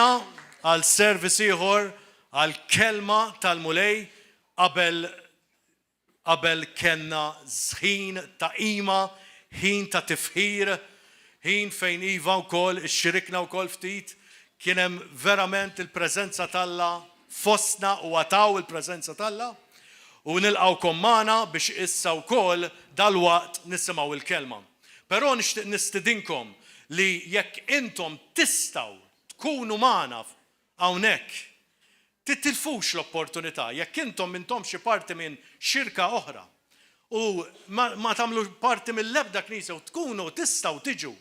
għal service ieħor għal kelma tal-mulej qabel kenna ħin ta' qima, ħin ta' tifħir, ħin fejn iva wkoll ixxirikna wkoll ftit, kien hemm verament il-preżenza talla fostna u għataw il-preżenza talla u nilqgħukom magħna biex issa wkoll dalwaqt nisimgħu il-kelma. Però nixtieq nistidinkom li jekk intom tistgħu tkunu magħna hawnhekk, titilfux l-opportunità, jekk intom xi parti minn xirka oħra u ma tagħmlu parti mill-ebda knisja u tkunu tistgħu tiġu,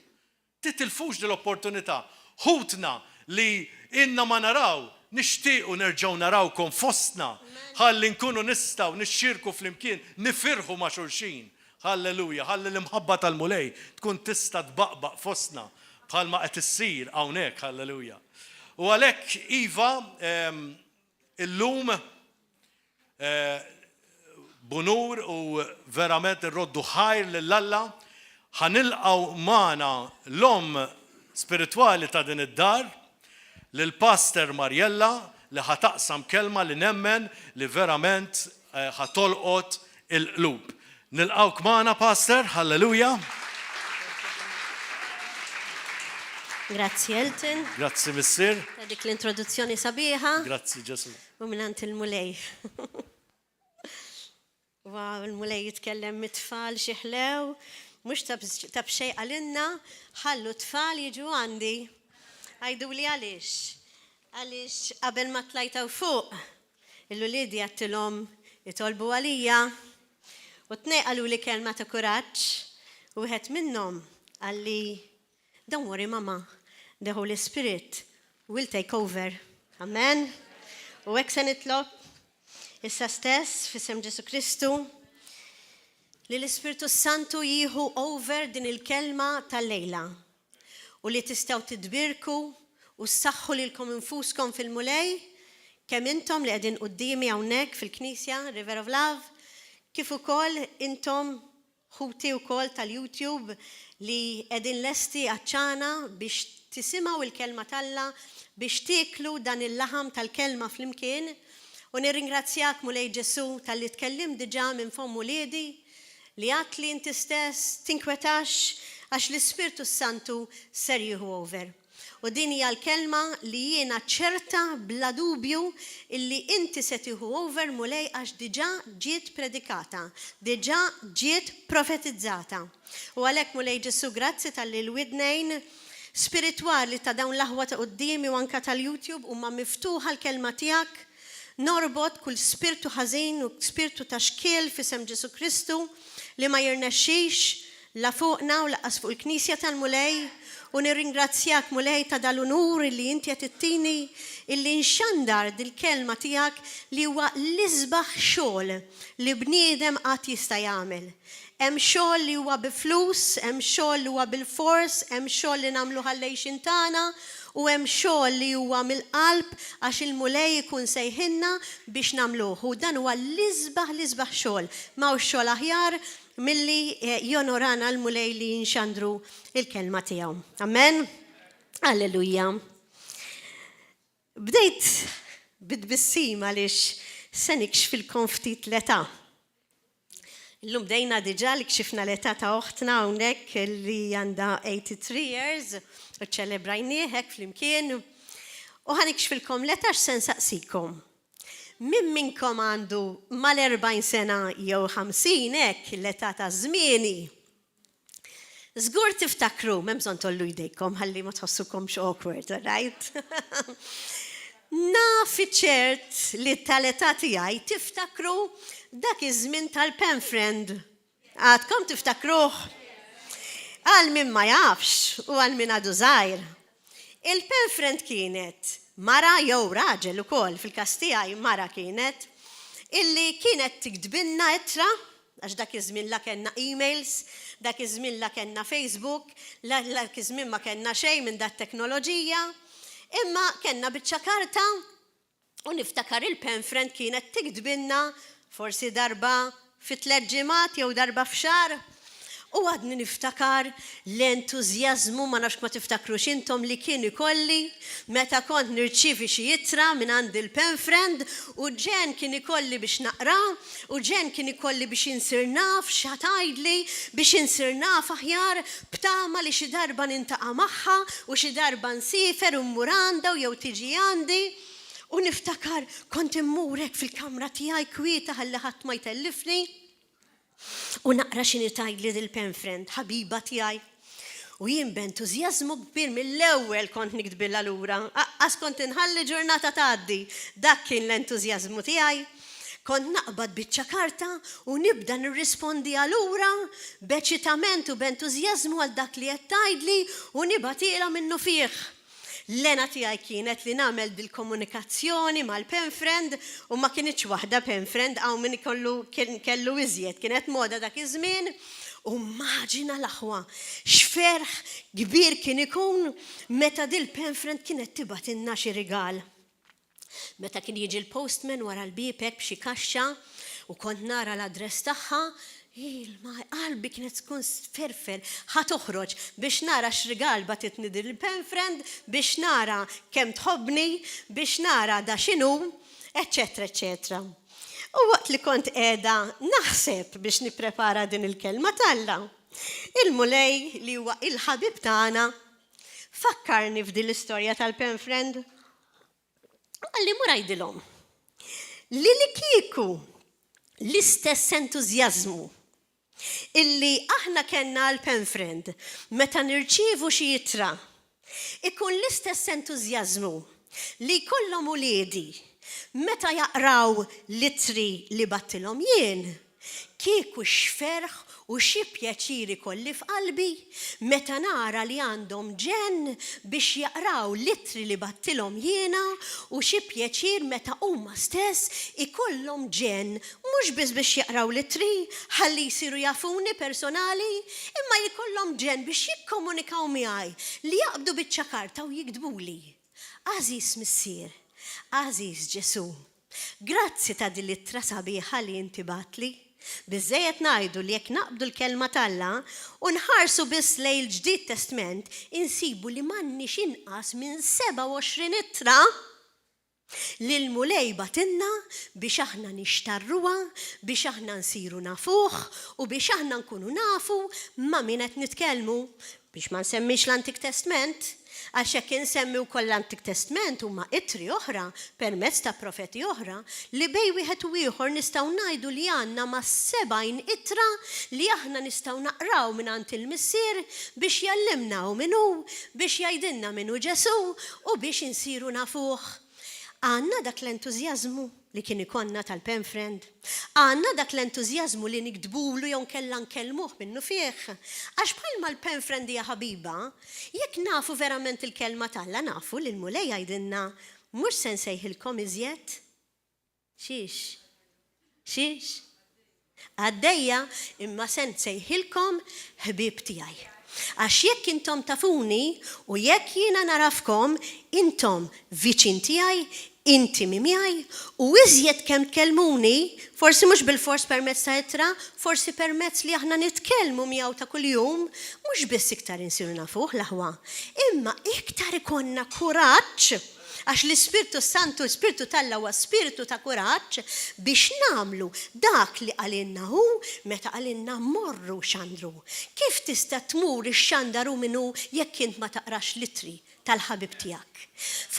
titilfux l-opportunità. Ħutna li inna ma naraw, nixtiequ nerġgħu narawkom fostna, ħalli nkunu nistgħu nixxirku flimkien, nifirħu ma' xulxin. Halleluja, ħalli l-imħabba tal-mulej tkun tista' tbaqbaq fostna bħalma qed issir hawnhekk, halleluja. U għalhekk iva illum bunur u verament irroddu ħajr lill-Alla ħanilqgħu magħna l-omm spiritwali ta' din id-dar lill-Pastor Marjella li ħataqsam kelma li nemmen li verament ħatolqot il-qlub. Nilqgħuk magħna, Pastor, halleluja. Grazzi Elton. Grazzi Missier. Ta' dik l-introduzzjoni sabiħa. Grazzi Ġesu. U minant il-mulej. Wow, il-mulej jitkellem mit-tfal xieħlew, mux ta' bxej għalinna, ħallu tfal jiġu għandi. Għajdu li għalix qabel ma tlajtaw fuq, il-lulidi għattilom jitolbu għalija, u t-nej għallu li kelma ta' kuraġġ, u għet minnom għalli, don't worry mama, the Holy Spirit will take over. Amen. U għek se nitlob issa stess f'isem Ġesu Kristu li l-Ispiritu Santu jieħu over din il-kelma tal-lejla u li tistaw tidbirku u s-saxħu lilkom infuskom fil-mulej kemm intom li qegħdin qudiemi hawnhekk fil-Knisja River of Love kif ukoll intom ħuti wkoll tal-YouTube li qegħdin lesti għaċċana biex tisimgħu il-kelma talla biex tieklu dan il-laħam tal-kelma flimkien u nirringrazzjak mulej Ġesu tal-li tkellim diġà minn fomm uliedi li għat li inti stess tinkwetax għax l-Ispirtu Santu ser jieħu over. U din hija l-kelma li jiena ċerta bla dubju illi inti se tieħu over mulej għax diġà ġiet predikata, diġà ġiet profetizzata. U għalhekk mulej Ġesu grazzi tal-li l-widnejn spiritwali ta' dawn l-aħwa ta' qudiemi u anka tal-YouTube huma miftuħa l-kelma tiegħek. Norbot kull spiritu ħażin u spiritu ta' xkiel f'isem Ġesu Kristu li ma jirnexxix la fuqna u laqas fuq il-Knisja tal-mulej u nirringrazzjak mulej ta' dal-unur li inti qed tittini illi nxandar dil-kelma tiegħek li huwa l-isbaħ xogħol li bniedem qatt jista' jagħmel. Hemm xogħol li huwa bi flus, hemm xogħol li huwa bil-fors, hemm xogħol li nagħmlu ħallejxin tagħna u hemm xogħol li huwa mill-qalb għax il-mulej ikun sejħinna biex nagħmluh. U dan huwa l-isbaħ xogħol. M'hawnx xogħol aħjar milli jonorana l-mulej li jinxandru il-kelma tiegħu. Amen. Alleluja. Bdejt bid-bissim għaliex se nikxfilkom ftit l-età. Illum bdejna diġà li kxifna l-età ta' oħtna hawnhekk li għandha 83 years u ċelebrajnieh hekk flimkien. U ħanikxfilkom l-età x'se nsaqsikom. Min minnkom għandu mal-40 sena jew 50 hekk l-età ta' żmieni. Żgur tiftakru, m'hemm bżonn tollu jdejkom ħalli ma tħossukomx awkward, right? Naf ċert li tal-età tiegħi tiftakru dak iż-żmien tal-pen friend. Għadkom tiftakruh? Għal min ma jafx u għal min għadu żgħir. Il-pen friend kienet mara jew raġel ukoll fil-każ tiegħi mara kienet illi kienet tiktbilna ittra għax dak iż-żmien la kellna emails, dak iż-żmien la kellna Facebook, dak iż-żmien ma kellna xejn minn dak teknoloġija, imma kellna biċċa karta u niftakar il-pen friend kienet tiktbilna forsi darba fit 3 ġimgħat jew darba f'xahar. U għadni niftakar l-entużjażmu ma nafx ma tiftakrux intom li kien ikolli meta kont nirċievi xi jittra minn għand il-pen friend u ġen kien ikolli biex naqra u ġen kien ikolli biex insir naf x'ħatajdli biex insir naf aħjar b'tama li xi darba nintaqa' magħha u xi darba nsifer u mmuranda u jew tiġi għandi. U niftakar kont immurek fil-kamra tiegħi kwieta ħalli ħadd ma jtellifni. U naqra xini tajdli dil-pen friend, ħabiba tiegħi. U jien b'entużjażmu kbir mill-ewwel kont nikdbilha lura. Aqqas kont inħalli ġurnata tgħaddi. Dak kien l-entużjażmu tiegħi. Kont naqbad biċċa karta u nibda nirrispondi għalura b'eċitament u b'entużjażmu għal dak li qed tgħidli u nibatila minnu fih. L-għena tiegħi kienet li nagħmel dil-komunikazzjoni mal-pen friend u ma kienx waħda pen friend għaw min kellu iżjed, kienet moda dak iż-żmien u maġina l-aħwa x'ferħ kbir kien ikun meta dil-pen friend kienet tibatilna xi rigal. Meta kien jiġi l-postman wara l-bibek b'xi kaxxa u kont nara l-adress tagħha, qalbi kienet tkun ferfer ħatoħroġ biex nara x'rigal batitni din il-pen friend, biex nara kemm tħobbni, biex nara da x'inhu, eċċetra, eċċetra. U waqt li kont qiegħda naħseb biex nipprepara din il-kelma talla. Il-mulej li huwa il-ħabib tagħna fakkarni f'din l-istorja tal-pen friend. Għalli murajdilhom li kieku l-istess entużjażmu illi aħna kenna l-pen friend meta nirċievu xi jittra ikun l-istess entużjażmu li jkollhom uliedi meta jaqraw littri li battilhom jien kieku x'ferħ u xi pjaċir ikolli f'qalbi meta nara li għandhom ġen biex jaqraw littri li battilhom jiena u xi pjaċir meta huma stess ikollhom ġen mhux biss biex jaqraw littri ħalli jsiru jafuni personali imma jkollhom ġen biex jikkomunikaw miegħi li jaqbdu biċċa karta u jikdbuli. Ażiż missier, Ażiż Ġesu, grazzi ta' din l-ittra sabiħa li inti batli. Biżżejjed ngħidu li jekk naqbdu l-kelma talla u nħarsu biss lejn il-Ġdid Testament insibu li m'għandniex inqas minn 27 ittra li l-mulej batilna biex aħna nixtarruha, biex aħna nsiru nafuh u biex aħna nkunu nafu ma' min qed nitkellmu biex ma nsemmix l-Antik Testament. Għax hekk insemmi wkoll l-Antik Testament huma ittri oħra permezz ta' profeti oħra li bej wieħed u ieħor nistgħu ngħidu li għandna ma' 70 ittra li aħna nistgħu naqraw mingħand il-missier biex jallimnaw minnu, biex jgħidilna minnu Ġesu u biex insiru nafuh. Għandna dak l-entużjażmu li kien ikonna tal-pen friend. Għandna dak l-entużjażmu li nikdbulu jew kellha nkellmuh minnu fih. Għax bħalma l-pen friend hija ħabiba, jekk nafu verament il-kelma talla nafu li l-mulej jgħidilna mhux se nsejħilkom iżjed. Xiex? Għaddejja imma se nsejħilkom ħbieb tiegħi. Għax jekk intom tafuni u jekk jiena narafkom, intom viċin tiegħi, intimi miegħi u iżjed kemm tkellmuni, forsi mhux bil-fors permezz ta' ittra, forsi permezz li aħna nitkellmu miegħu ta' kuljum, mhux biss iktar insiru nafuh l-aħwa, imma iktar ikonna kuraġġ għax l-Ispirtu Santu, l-Spiritu Talla huwa spiritu ta' kuraġġ biex nagħmlu dak li qalinna hu meta qalinna morru xandru. Kif tista' tmur ix-xandaru minnu jekk int ma taqrax litri tal-ħabib tiegħek?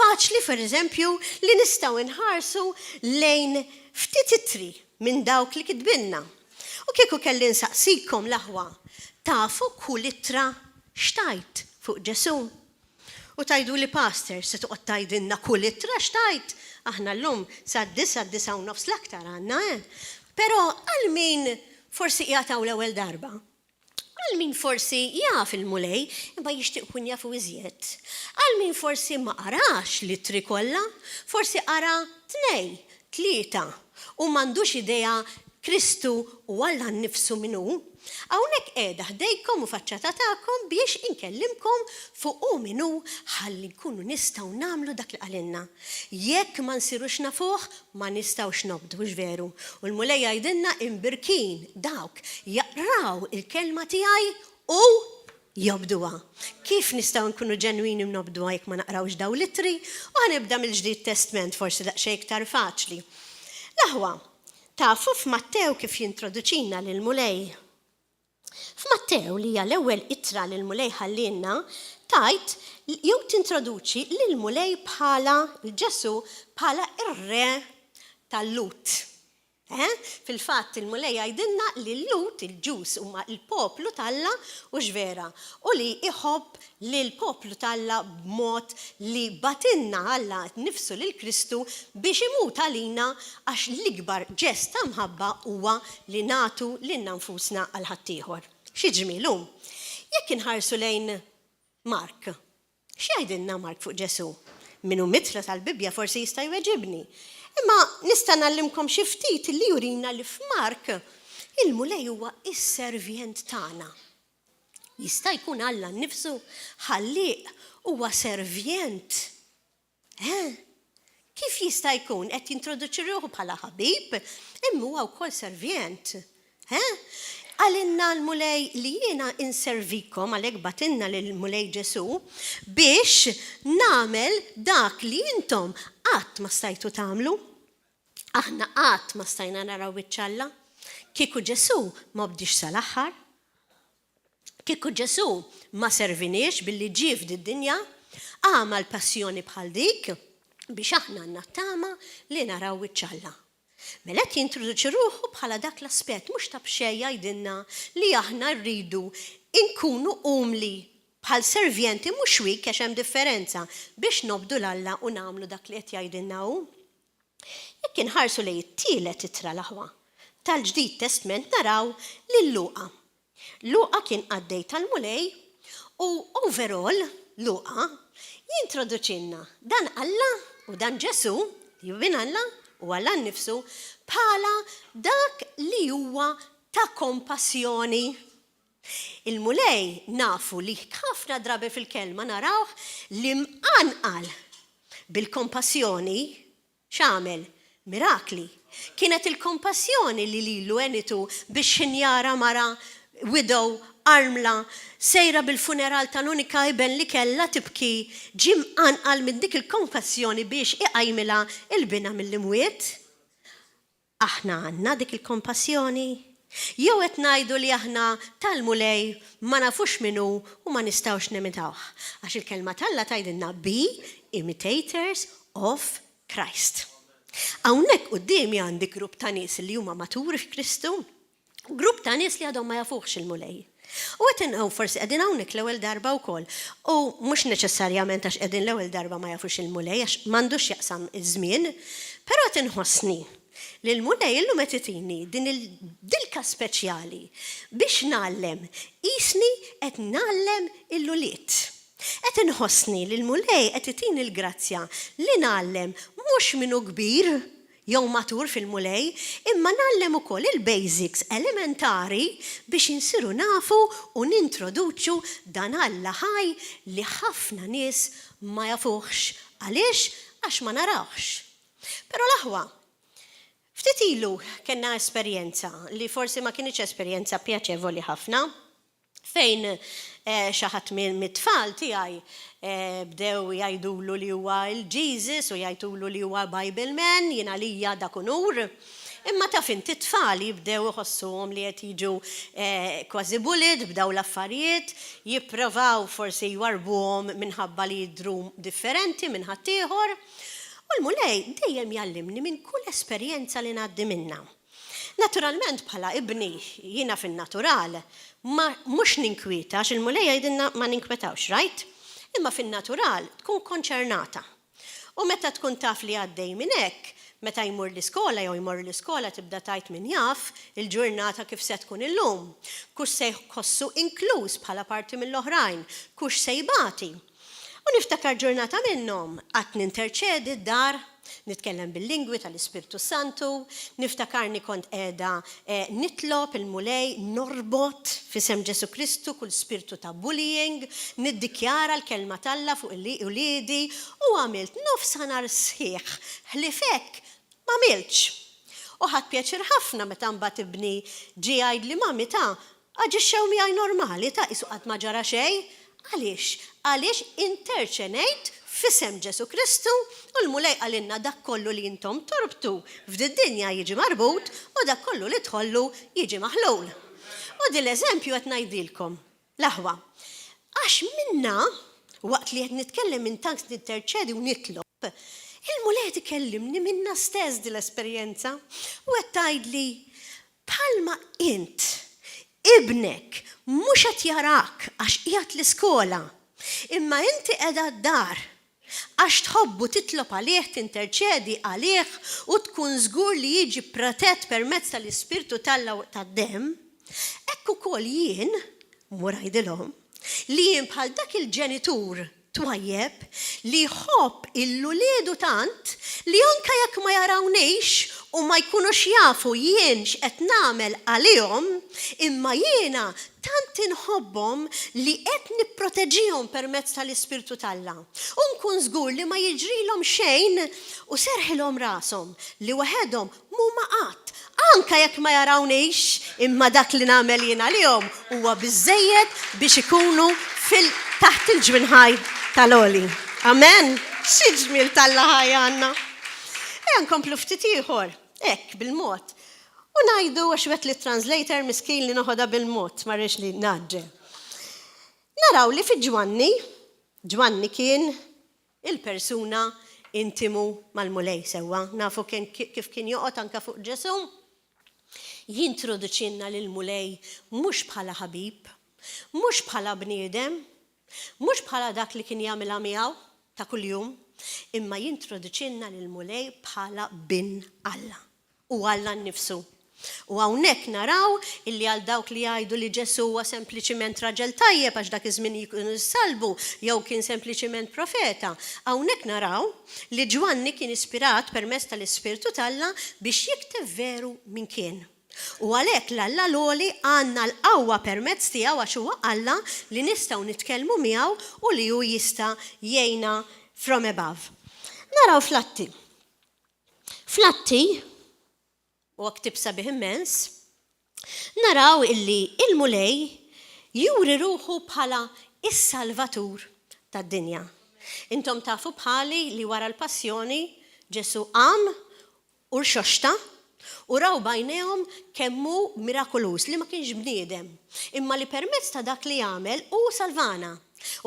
Faċli pereżempju li nistgħu nħarsu lejn ftit itri minn dawk li kitbilna. U kieku kelli nsaqsikom l-aħwa, tafu kull ittra xtajt fuq Ġesu? U tajdu li pastor, se tuqgħod tgħidilna kull ittra xtajt. Aħna llum sa' 9 l-aktar għandna, Però għal min forsi jagħtaw l-ewwel darba. Għal min forsi jaf il-mulej, imma jixtieq kun jafu iżjed. Għal min forsi ma qarax l-ittri kollha, forsi qara 2, 3 u m'għandux idea Kristu u Alla nnifsu minnu, Hawnhekk qiegħda ħdejkom u faċċata tagħkom biex inkellimkom fuq u minnu ħalli nkunu nistgħu nagħmlu dak li qalilna. Jekk ma nsirux nafuh ma nistgħux nobdu veru. U l-mulej jgħidilna imbirkin dawk jaqraw il-kelma tiegħi u jobduha. Kif nistgħu nkunu ġenwini nobduha jekk ma naqrawx daw litri u ħanibda mill-Ġdid Testament forsi daqsxejn iktar faċli. L-aħwa, tafu f'Mattew kif jintroduċina lil-mulej. F'Mattew li hija l-ewwel ittra lil mulej ħallilna tajt jew tintroduċi lil mulej bħala l-Ġesu bħala ir-re tal-Lut. Fil-fatt il-mulej jgħidilna li l-Lut il-Ġus huma l-poplu Talla u x'vera u li iħobb li l-poplu Talla b'mod li batinna Alla nifsu lil Kristu biex imut għalina għax l-ikbar ġest ta' mħabba huwa li nagħtu lilna nfusna għal ħaddieħor. Xi ġmielu? Jekk inħarsu lejn Mark, x'jgħidilna Mark fuq Ġesu? Minnu mitla tal-Bibja forsi jista' jweġibni. Imma nista' nallimkom xi ftit li jurina li f'Mark il-mulej huwa is-servjent tagħna. Jista' jkun Alla nnifsu ħalliq huwa servjent. Kif jista' jkun qed jintroduċi ruħu bħala ħabib imma huwa wkoll servjent? Għalinna l-mulej li jiena inservikom għalhekk batinna lill-mulej Ġesu biex nagħmel dak li intom qatt ma stajtu tagħmlu. Aħna qatt ma stajna naraw biċ-Alla. Kieku Ġesu ma bdix sal-aħħar. Kieku Ġesu ma serviniex billi ġie f'did-dinja, għamal passjoni bħal dik biex aħna nattama li naraw biċ-Alla. Mela qed jintroduċi ruħu bħala dak l-aspett mhux ta' b'xejn jgħidilna li aħna rridu nkunu umli bħal servjenti mhux wik għax hemm differenza biex nobdu l-Alla u nagħmlu dak li qed jgħidilna hu. Jekk inħarsu lejn it-tielet ittra l-aħwa tal-Ġdid Testament naraw lil Luqa. Luqa kien għaddej tal-mulej u overall Luqa jintroduċilna dan Alla u dan Ġesu jibin Alla u Alla nnifsu bħala dak li huwa ta' kompassjoni. Il-mulej nafu li ħafna drabi fil-kelma narawh li mqanqal bil-kompassjoni x'għamel mirakli. Kienet il-kompassjoni li lilu għenitu biex xinjara mara widow armla sejra bil-funeral tal-unika iben li kella tibki ġim anqal minn dik il-kompassjoni biex iqajmila il-bina mill-imwiet. Aħna għandna dik il-kompassjoni. Jew qed ngħidu li aħna tal-mulej ma nafux minnu u ma nistgħux nimitawh. Għax il-kelma Alla tgħidilna be imitators of Christ. Hawnhekk qudiemi għandi grupp ta' nies li huma maturi f'Kristu, grupp ta' nies li għadhom ma jafuhx il-mulej. U qed forsi qegħdin hawnhekk l-ewwel darba wkoll. U mhux neċessarjament għax qegħdin l-ewwel darba ma jafux il-mulej għax m'għandux jaqsam iż-żmien, però qed inħossni li l-mulej illum qed itini din il-dilka speċjali biex nagħllem qisni qed nagħllem il-luliet. Qed inħossni li l-mulej qed itini l-grazzja li nagħllem mhux minnu kbir jew matur fil-mulej, imma nagħllem ukoll il-basics elementari biex insiru nafu u nintroduċu dan Alla ħaj li ħafna nies ma jafuhx. Għaliex? Għax ma narawx. Però l-aħwa, ftit ilu kellna esperjenza li forsi ma kienx esperjenza pjaċevoli ħafna, fejn xi ħadd mit-tfal tiegħi bdew jgħidulu li huwa il-Jesus u jgħidulu li huwa Bible man, jiena lija dak unur. Imma taf inti t-tfal jibdew iħossuhom li qed jiġu kważi bullied, bdew l-affarijiet, jipprovaw forsi jwarbuhom minħabba li jidhru differenti minn ħaddieħor. U l-mulej dejjem jallimni minn kull esperjenza li ngħaddi minnha. Naturalment bħala ibni jiena fin-natural ma mhux ninkwita għax il-mulej jgħidilna ma ninkwetawx, right? Imma fin-natural tkun konċernata. U meta tkun taf li għaddej minn hekk, meta jmur l-iskola jew jmur l-iskola tibda tajt min jaf il-ġurnata kif se tkun illum. Kux se jħossu inkluż bħala parti mill-oħrajn, kux se jbati. U niftakar ġurnata minnhom qatt ninterċedi d-dar, nitkellem bil-lingwi tal-Ispirtu Santu, niftakarni kont qiegħda nitlob il-mulej norbot f'isem Ġesu Kristu kull spirtu ta' bullying, niddikjara l-kelma talla fuq il-uliedi u għamilt nofsinhar sħiħ ħlifek ma għamilx. U ħadd pjaċir ħafna meta mbagħad ibni ġie jgħidli mami ta' aġixxew miegħi normali ta' isu qatt ma ġara xejn. Għaliex interċenejt f'isem Ġesu Kristu u l-mulej għalinna dak kollu li intom torbtu f'did-dinja jiġi marbut u dak kollu li tħollu jiġi maħlul. U din l-eżempju qed ngħidilkom. L-aħwa. Għax minna waqt li qed nitkellem minn tanks ninterċedi u nitlob, il-mulej tikellimni minna stess din l-esperjenza u qed tgħidli bħalma int ibnek mhux qed jarak għax qiegħed l-iskola, imma inti qiegħda d-dar għax tħobbu titlob għalih, tinterċedi għalih u tkun żgur li jiġi protett permezz tal-Ispirtu Alla tad-demm, hekk ukoll jien mur ngħidilhom li jien bħal dak il-ġenitur twajjeb li jħobb il-uliedu tant li anke jekk ma jarawniex u ma jkunux jafu jien x'qed nagħmel għalihom, imma jiena tant inħobbhom li qed nipproteġihom permezz tal-Ispirtu Alla. U nkun żgur li ma jiġrilhom xejn u serħilhom rashom li waħedhom mhuma qatt. Anke jekk ma jarawniex imma dak li nagħmel jien għalihom huwa biżżejjed biex ikunu taħt il-ġbinħaj tal-oli. Amen. Xi ġmiel tal-Alla ħajja għandna. Nkomplu ftit ieħor, hekk bil-mod. U ngħidu għax wet li translator miskin li noħodha bil-mod, ma rridx li naġġel. Naraw li fi Ġwanni kien il-persuna intimu mal-mulej sewwa. Nafu kif kien joqgħod anke fuq Ġesu. Jintroduċinna lil-mulej mhux bħala ħabib, mhux bħala bniedem, mhux bħala dak li kien jagħmilha miegħu ta' kuljum, imma jintroduċinna lil-mulej bħala bin Alla u Alla nnifsu. U hawnhekk naraw illi għal dawk li jgħidu li Ġesu huwa sempliċiment raġel tajjeb għax dak iż-żmien jkunu salbu jew kien sempliċiment profeta. Hawnhekk naraw li Ġwanni kien ispirat permezz tal-Ispirtu Alla biex jikteb veru min kien. U għalhekk l-Alla l-għoli għandna l-qawwa permezz tiegħu għax huwa Alla li nistgħu nitkellmu miegħu u li hu jista' jgħinna from above. Naraw Flatti. Flatti u għaktib sabiħ immens, naraw illi il-mulej juri ruħu bħala is-salvatur tad-dinja. Intom tafu bħali li wara l-passjoni Ġesu qam u rxoxta u raw bajnejhom kemmu mirakulus li ma kienx bniedem, imma li permezz ta' dak li jagħmel u salvana.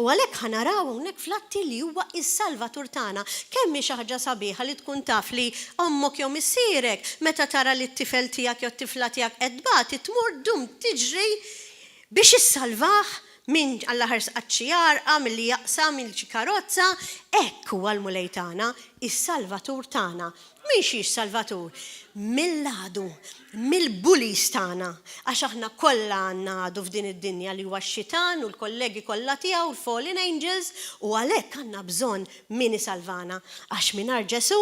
U għalhekk ħanaraw hawnhekk Flatti li huwa is-salvatur tagħna. Kemm hi xi ħaġa sabiħa li tkun taf li ommok jew missierek meta tara li t-tifel tiegħek jew t-tifla tiegħek qed bagħti tmur dum tiġri biex issalvah minn Alla ħars qaċċijar milli jaqsam il-xi karozza, hekk huwa l-mulej tagħna, is-salvatur tagħna. Mhix salvatur mill-għadu, mill-bulis tagħna, għax aħna kollha għandna għadu f'din id-dinja li huwa x-xitan u l-kollegi kollha tiegħu l-fallen angels u għalhekk għandna bżonn min isalvana għax mingħajr Ġesu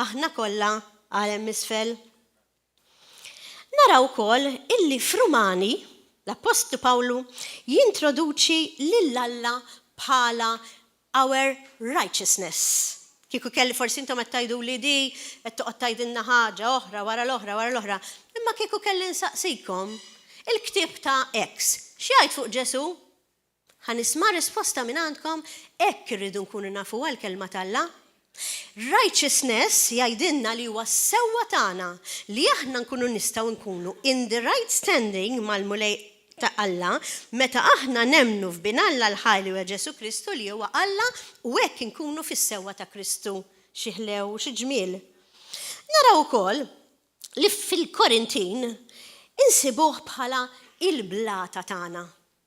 aħna kollha għalem misfel. Naraw ukoll illi f'Rumani l-Apostlu Pawlu jintroduċi lill-Alla bħala our righteousness. Kieku kelli forsi intom qed tgħidu li di qed toqgħod tgħidilna ħaġa oħra wara l-oħra. Imma kieku kelli nsaqsikom il-ktieb ta' X. X'jgħid fuq Ġesu? Ħanisma' risposta minn għandkom hekk irridu nkunu nafu għall-kelma tal-Alla. Righteousness jgħidilna li huwa s-sewwa tagħna li aħna nkunu nistgħu nkunu in the right standing mal-mulej ta' Alla meta aħna nemnu f'bin Alla l-ħali u Ġesu Kristu li huwa Alla u hekk inkunu fis-sewwa ta' Kristu xi ħlew xi ġmiel. Naraw ukoll li fil-Korintin insibuh bħala il-blata tagħna.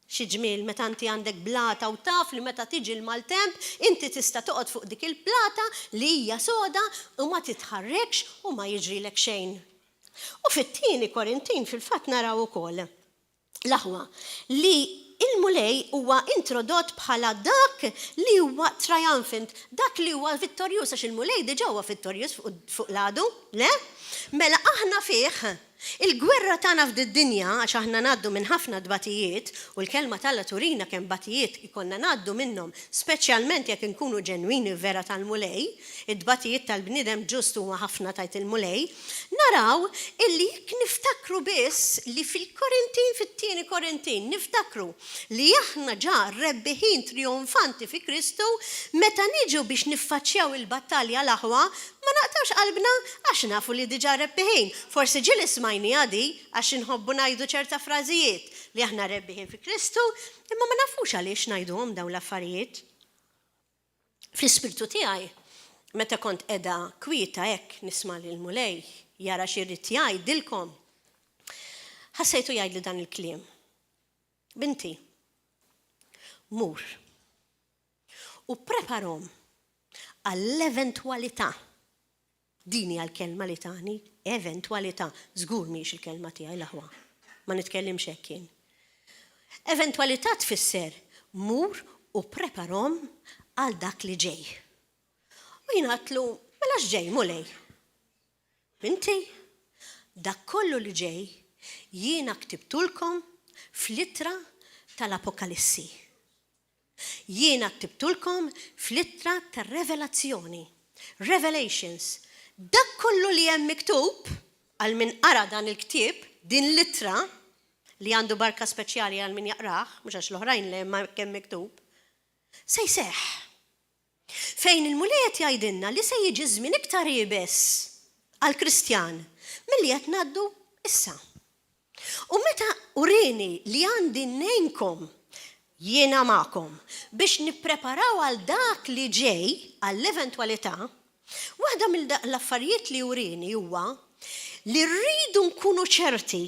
Xi ġmiel meta inti għandek blata u taf li meta tiġi l-maltemp inti tista' toqgħod fuq dik il-blata li hija soda u ma titħarrekx u ma jiġrilek xejn. U fit-tieni Korintin fil-fatt naraw ukoll l-aħwa li il-mulej huwa introdott bħala dak li huwa triumphant, dak li huwa vittorjuż għax il-mulej diġà huwa vittorjuż fuq l-għadu, le? Mela aħna fih il-gwerra tagħna f'did-dinja għax aħna ngħaddu minn ħafna dbatijiet u l-kelma Alla turina kemm batijiet ikonna ngħaddu minnhom, speċjalment jekk inkunu ġenwini vera tal-mulej, id-dbatijiet tal-bniedem ġust huwa ħafna tajt il-mulej, naraw illi jekk niftakru biss li fil-Korintin, fit-tieni Korintin, niftakru li aħna ġa rebbiħin trionfanti fi Kristu meta niġu biex niffaċċjaw il-battalja l-aħwa ma naqtawx qalbna għax nafu li diġà rebbiħin. Forsi ġil ismajni għadi għax inħobbu ngħidu ċerta frażijiet li aħna rebbiħin fi Kristu, imma ma nafux għaliex ngħiduhom dawn l-affarijiet. Fl-ispirtu tiegħi, meta kont qiegħda kwieta hekk nisma' lil mulej jara x'irrid jgħidilkom, ħassejtu jgħidli dan il-kliem. Binti, mur u preparhom għall-eventwalità. Dini għal-kelma li tani, eventualità, żgur miex il-kelma tiegħi l-aħwa. Ma nitkellimx hekk jien. Eventualità tfisser mur u preparhom għal dak li ġej. U jien għatlu, mela x'ġej mulej? Binti, dak kollu li ġej jiena ktibtulkom fl-ittra tal-Apokalissi. Jiena ktibtulkom fl-ittra tar-Revelazzjoni. Revelations. Dak kollu li hemm miktub għal min qara dan il-ktieb, din l-ittra li għandu barka speċjali għal min jaqrah, mhux għax l-oħrajn li hemm kemm miktub, se jseħħ. Fejn il-mulejat jgħidilna li se jiġi żmien iktar jibes għall-Kristjan milli qed ngħaddu issa. U meta urini li għandi nejnkom jiena magħkom biex nippreparaw għal dak li ġej għall-eventwalità, waħda mill-affarijiet li urini huwa li rridu nkunu ċerti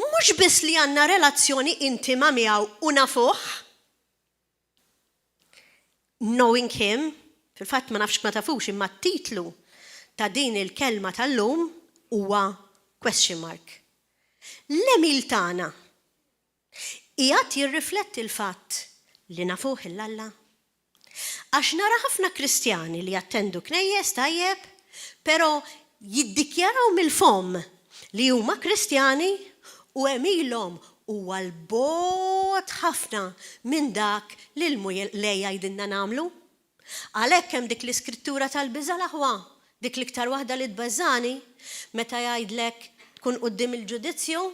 mhux biss li għandna relazzjoni intima miegħu u nafuh, knowing him, fil-fatt ma nafx ma tafux imma t-titlu ta' din il-kelma tal-lum huwa question mark. L-emil tagħna qiegħed jirrifletti l-fatt li nafuh il-Alla. Għax nara ħafna Kristjani li jattendu knejjes tajjeb, pero jiddikjaraw mill-fom li huma Kristjani u emilhom huwa l-bot ħafna minn dak li l-mulej jgħidilna nagħmlu. Għalhekk hemm dik l-iskrittura tal-biża l-aħwa, dik l-iktar waħda li tbażżani meta jgħidlek tkun quddiem il-ġudizzju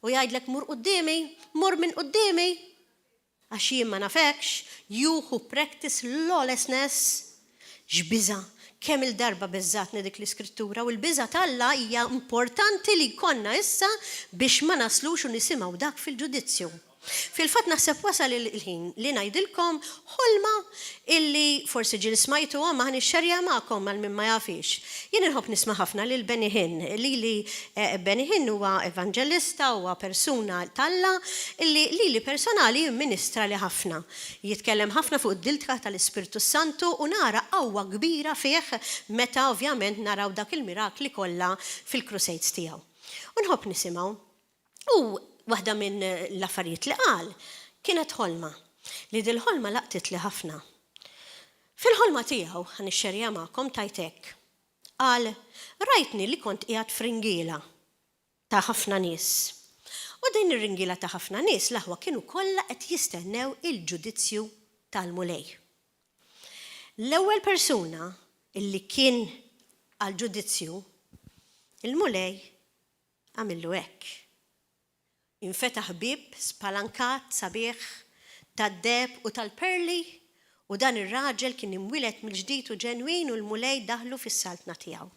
u jgħidlek mur qudiemi, mur minn qudiemi. Għax jien ma nafekx, you who practice lawlessness, x'biża kemm il-darba beżżatni dik l-iskrittura u l-biża tal-Alla hija importanti li jkollna issa biex ma naslux u nisimgħu dak fil-ġudizzju. Fil-fatt naħseb wasal il-ħin li ngħidilkom ħolma illi forsi ġil smajtuha ma ħnixxarja magħkom għal min ma jafix. Jien inħobb nisma' ħafna lil Benny Hinn. Benny Hinn huwa evanġelista, huwa persuna tal-Alla li personali ministra li ħafna. Jitkellem ħafna fuq id-diltka tal-Ispirtu Santu u nara qawwa kbira fih meta ovvjament naraw dak il-mirakli kollha fil-crusades tiegħu. U nħobb nisimgħu. U waħda minn l-affarijiet li qal kienet ħolma li dil-ħolma laqtet li ħafna. Fil-ħolma tiegħu ħanixxerja magħkom tajtek. Qal rajtni li kont qiegħed f'ringiela ta' ħafna nies. U din ir-ringiela ta' ħafna nies l-aħwa kienu kollha qed jistennew il-ġudizzju tal-mulej. L-ewwel persuna illi kien għall-ġudizzju il-mulej għamillu hekk. Infetaħ bib spalankat sabiħ tad-deb u tal-perli u dan ir-raġel kien imwilet mill-ġdid u ġenwin u l-mulej daħlu fis-saltna tiegħu.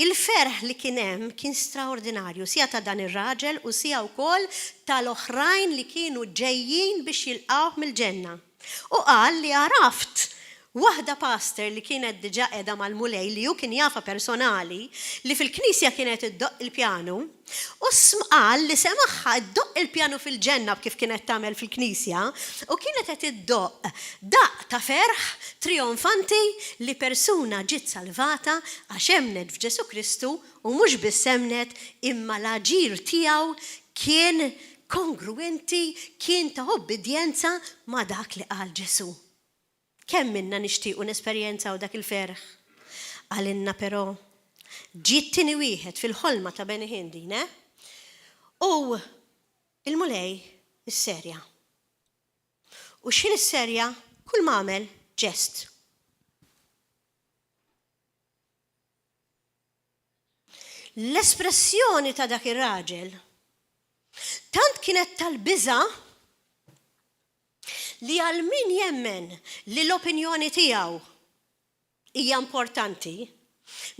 Il-ferħ li kien hemm kien straordinarju sija ta' dan ir-raġel u sija wkoll tal-oħrajn li kienu ġejjin biex jilqgħu mill-ġenna. U qal li għaraft waħda pastor li kienet diġà qiegħda mal-mulej li hu kien jafa personali li fil-knisja kienet iddoq il-pjanu u smqal li semaħħa iddoq il-pjanu fil-ġenna kif kienet tagħmel fil-knisja u kienet qed iddoq daq ta' ferħ trionfanti li persuna ġiet salvata għax emnet f'Ġesu Kristu u mhux biss emnet imma l-aġir tiegħu kien kongruenti, kien ta' obbedjenza ma' dak li qal Ġesu. Kemm minna nixtiequ nesperjenzaw dak il-ferħ. Għalinna però ġiet tieni wieħed fil-ħolma ta' Benny Hinn din, u il-mulej is-serja. U x'in is-serja kull ma għamel ġest. L-espressjoni ta' dak ir-raġel tant kienet tal-biża' li għal min jemmen li l-opinjoni tiegħu hija importanti,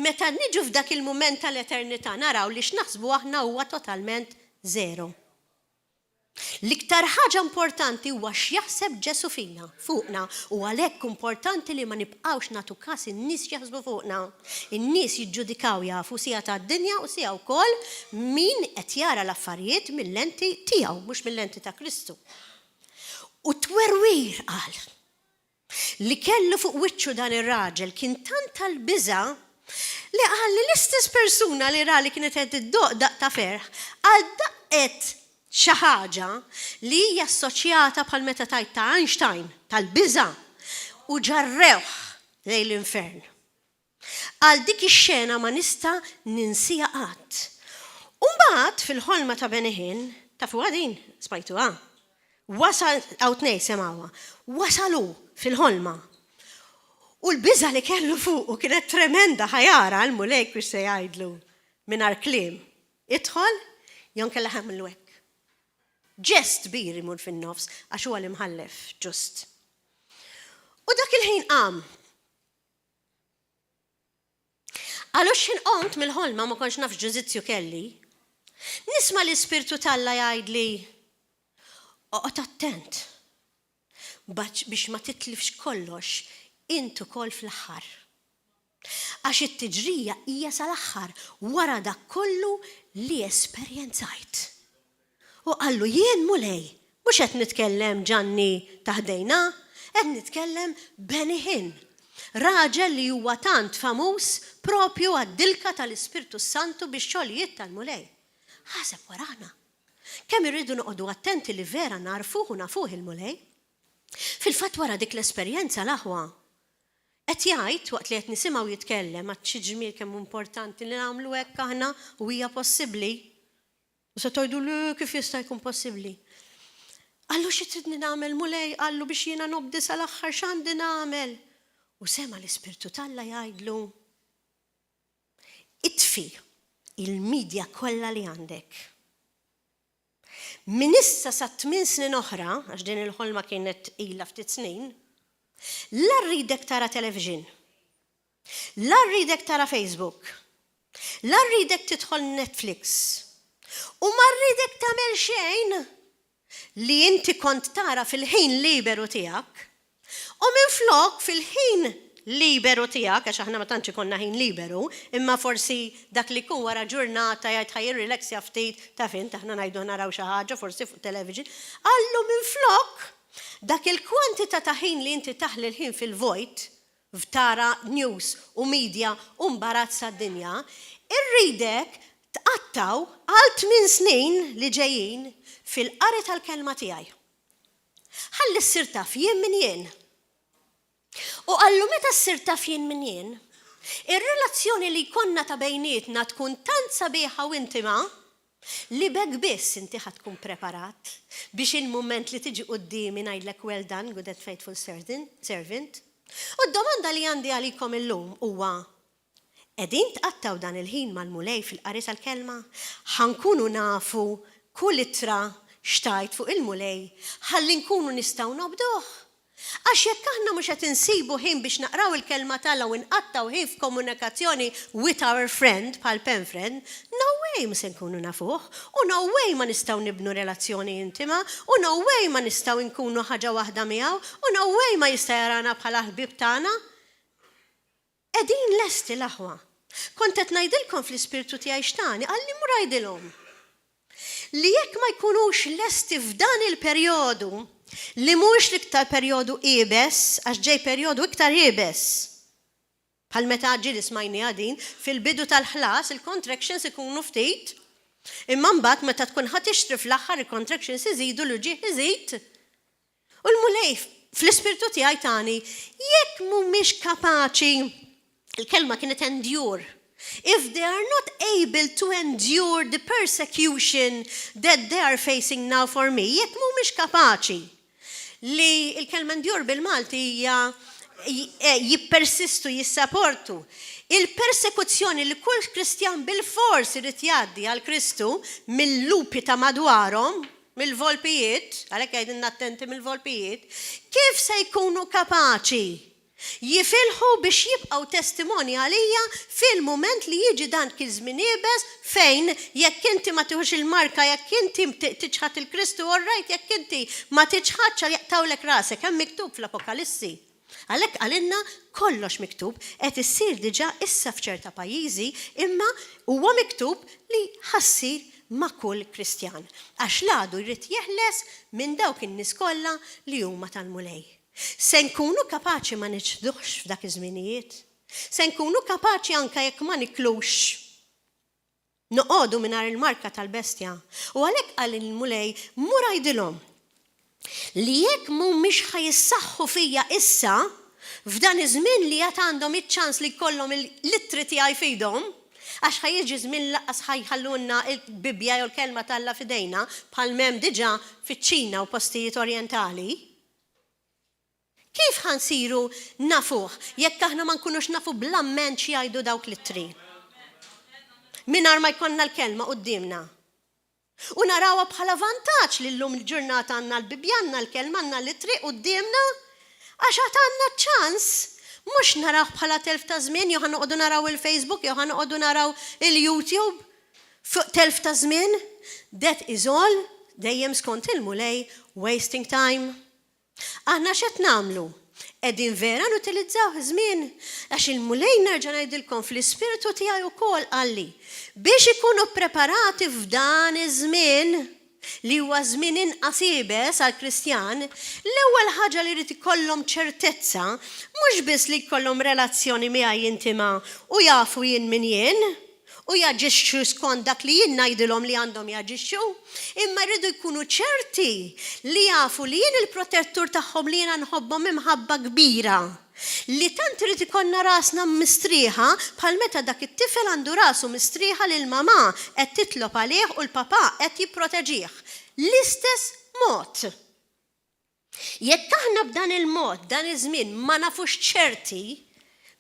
meta niġu f'dak il-mument tal-eternità naraw li x'naħsbu aħna huwa totalment zero. L-iktar ħaġa importanti huwa x'jaħseb Ġesu fina, fuqna, u għalhekk importanti li ma nibqgħux nagħtu każ in-nies jaħsbu fuqna. In-nies jiġġudikaw jafu sija tad-dinja u sija wkoll min qed jara l-affarijiet mill-lenti tiegħu, mhux mill-lenti ta' Kristu. U twerwir qal li kellu fuq wiċċu dan ir-raġel kien tant tal-biża' li qal li l-istess persuna li ra li kienet qed iddoq daq ta' ferħ għal daqqet xi ħaġa li hija assoċjata bħal meta tajt ta' Einstein tal-biża' u ġarrewh lejn l-infern. Għal dik ix-xena ma nista' ninsiha qatt. U mbagħad fil-ħolma ta' Benny Hinn, tafuha din, smajtuha. Wasal tnej semawha, wasalu fil-ħolma. U l-biża' li kellu fuq kienet tremenda ħajara l-mulej biex se jgħidlu mingħajr kliem. Idħol jew kellha ħamlu hekk. Ġest kbir imur fin-nofs għax huwa l-imħallef ġust. U dak il-ħin qam. Għalux inqomt mill-ħolma ma kontx naf ġudizzju kelli. Nisma' l-Ispirtu talla jgħidli oqgħod attent biex ma titlifx kollox intu kol fl-aħħar. Għax it-tiġrija hija sal-aħħar wara dak kollu li esperjenzajt. U qallu jien mulej, mhux qed nitkellem Ġanni taħdejna, qed nitkellem Benny Hinn, raġel li huwa tant famuż propju għad-dilka tal-Ispirtu Santu biex xogħlijiet tal-mulej. Ħaseb warana. Kemm irridu noqogħdu attenti li vera narfuh u nafuh il-mulej? Fil-fatt wara dik l-esperjenza l-aħwa qed jgħid waqt li qed nisimgħu jitkellem għad xi ġmiel kemm importanti li nagħmlu hekk aħna u hija possibbli. U se tgħidu li kif jista' jkun possibbli. Qallu xi tridni nagħmel mulej, qallu biex jiena nobdi sal-aħħar x'għandi nagħmel. U sema l-Ispirtu talla jgħidlu itfi il-midja kollha li għandek. Min issa sa 8 snin oħra, għax din il-ħolma kienet ilha ftit snin, la rridek tara television, la rridek tara Facebook, la rridek tidħol Netflix, u ma rridek tagħmel xejn li inti kont tara fil-ħin liberu tiegħek, u minflok fil-ħin liberu tiegħek, għax aħna ma tantx ikollna ħin liberu, imma forsi dak li jkun wara ġurnata jgħid ħajjir relaxja ftit ta' fin aħna ngħidu naraw xi ħaġa forsi fuq television, għallu minflok dak il-kwantità ta' ħin li inti taħli l-ħin fil-vojt f'tara news u media u mbarazz sad-dinja, irridek tqattaw għal 8 snin li ġejjin fil-qari tal-kelma tiegħi. Ħalli ssir taf jien min jien. U qallu meta ssir taf jien min jien, ir-relazzjoni li jkollna ta' bejnietna tkun tant sabiħa u intima li bekk biss inti ħad tkun preparat biex il-mument li tiġi qudiemi ngħidlek well done, good and faithful servant. U d-domanda li għandi għalikom illum huwa qegħdin tqattaw dan il-ħin mal-mulej fil-qari tal-kelma, ħankunu nafu kull ittra xtajt fuq il-mulej, ħalli nkunu nistgħu nobduh. Għax jekk aħna mhux qed insibu ħin biex naqraw il-kelma tagħna u nqattaw ħin f'komunikazzjoni with our friend bħal pen friend, no way ma se nkunu nafuh, u no way ma nistgħu nibnu relazzjoni intima, u no way ma nistgħu nkunu ħaġa waħda miegħu, u no way ma jista' jarana bħala ħbieb tagħna. Qegħdin lesti l-aħwa. Kont qed ngħidilkom fl-Ispirtu tiegħi x'tani, qalli mur ngħidilhom li jekk ma jkunux lesti f'dan il-perjodu li mhux l-iktar perjodu qiebes, għax ġej perjodu iktar qiebes. Bħal meta ġieli smajni għadin, fil-bidu tal-ħlas il-contractions ikunu ftit, Imma mbagħad meta tkun ħadd tixtri fl-aħħar il-contractions iżidu l-ġieħ iżid. U l-mulej fl-ispirtu tiegħi tani jekk mhumiex kapaċi il-kelma kienet endure. If they are not able to endure the persecution that they are facing now for me, jekk mhumiex kapaċi li il-kelma endure bil-Malti hija jippersistu, jissapportu. Il-persekuzzjoni li kull Kristjan bil-fors irid jgħaddi għal Kristu mill-lupi ta' madwarhom, mill-volpijiet, għalhekk qegħdin attenti mill-volpijiet, kif se jkunu kapaċi jifilħu biex jibqgħu testimoni għalija fil-mument li jiġi dan kien żmien iebes fejn jekk inti ma tieħux il-marka, jekk inti tiċħat il-Kristu orrajt, jekk inti ma tiċħatx jaqtawlek rasek, hemm miktub fl-Apokalissi. Għalhekk għalinna kollox miktub qed issir diġà issa f'ċerta pajjiżi, imma huwa miktub li ħassir ma' kull Kristjan. Għax l-għadu jrid jeħles minn dawk in-nies kollha li huma tal-mulej. Se nkunu kapaċi ma niċduħx f'dak iż-żminijiet. Se nkunu kapaċi anke jekk ma niklux noqogħdu mingħajr il-marka tal-bestja. U għalhekk qal il-mulej mur għajdilhom li jekk mhumiex ħajissaħħu fija issa f'dan iż-żmien li qed għandhom iċ-ċans li jkollhom il-littri tiegħi fidhom, għax ħajjiġi żmien laqqas ħajħallulna il-Bibja jew l-kelma tal-Alla f'idejna bħal m'hemm diġà fiċ-Ċina u postijiet orjentali. Kif ħansiru nafuh jekk aħna ma nkunux nafu bl-amment xi jgħidu dawk l-ittri? Mingħajr ma jkollna l-kelma qudiemna. U narawha bħala vantaġġ li llum il-ġurnata għandna l-Bibja, għandna l-kelma, għandna l-ittri qudiemna għax għad għandna ċans mhux naraw bħala telf ta' żmien jew ħanoqogħdu naraw il-Facebook jew ħanoqogħdu naraw il-YouTube fuq telf ta' żmien. That is all dejjem skont il-mulej wasting time. Aħna x'qed nagħmlu? Qegħdin vera nutilizzaw żmien għax il-mulej nerġa' ngħidilkom fl-ispiritu tiegħi wkoll qalli biex ikunu preparati f'dan iż-żmien li huwa żmien inqas iebes għall-Kristjan, l-ewwel ħaġa li jrid ikollhom ċertezza mhux biss li jkollhom relazzjoni miegħi intima u jafu jien min jien u jaġixxu skont dak li jien ngħidilhom li għandhom jaġixxu, imma rridu jkunu ċerti li jafu li jien il-protettur tagħhom li jiena nħobbhom imħabba kbira. Li tant irid ikollna rasna mistrieħa bħal meta dak it-tifel għandu rasu mistrieħa lil mama qed titlob għalih u l-papà qed jipproteġih. L-istess mod. Jekk aħna b'dan il-mod, dan iż-żmien ma nafux ċerti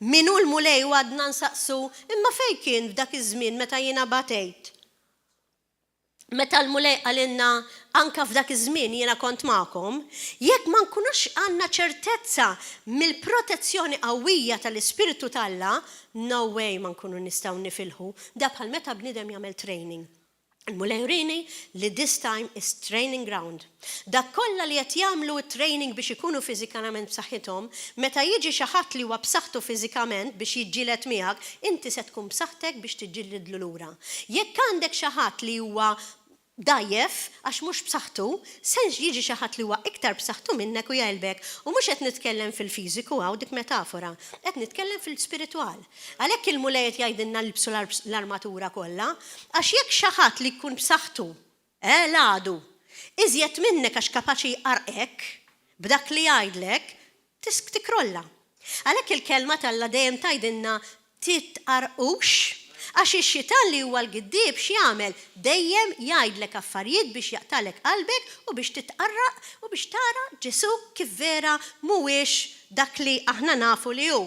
minu l-mulej u għadna nsaqsu, imma fej kien f'dak iż-żmien meta jiena batejt. Meta l-mulej għalinna anka f'dak iż-żmien jiena kont magħkom, jekk ma nkunux għandna ċertezza mill-protezzjoni qawwija tal-Ispiritu tal-Alla, no way ma nkunu nistgħu nifilħu. Da bħal meta bniedem jagħmel training. Il-mulej urini li this time is training ground. Dak kollha li qed jagħmlu training biex ikunu fiżikament b'saħħithom, meta jiġi xi ħadd li huwa b'saħħtu fiżikament biex jiġġieled miegħek, inti se tkun b'saħħtek biex tiġġieled lura. Jekk għandek xi ħadd li huwa dajjef għax mhux b'saħħtu, se jiġi xi ħadd li huwa iktar b'saħħtu minnek u jgħelbek. U mhux qed nitkellem fil-fiżiku hawn dik metafora, qed nitkellem fil-spiritwal. Għalhekk il-mulej qed jgħidilna libsu l-armatura kollha, għax jekk xi ħadd li jkun b'saħħtu, l-għadu, iżjed minnek għax kapaċi jqarqek b'dak li jgħidlek, tikrolla. Għalhekk il-kelma tal-Alla dejjem tgħidilna titqarqux. Għax ix-xitan li huwa l-giddib x'jagħmel dejjem jgħidlek affarijiet biex jaqtalek qalbek u biex titqarraq u biex tara Ġesu kif vera mhuwiex dak li aħna nafu li hu.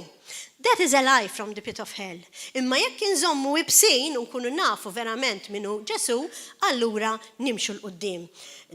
That is a lie from the pit of hell. Imma jekk inżommu wibsin u nkunu nafu verament minnu Ġesu, allura nimxu l-qudiem.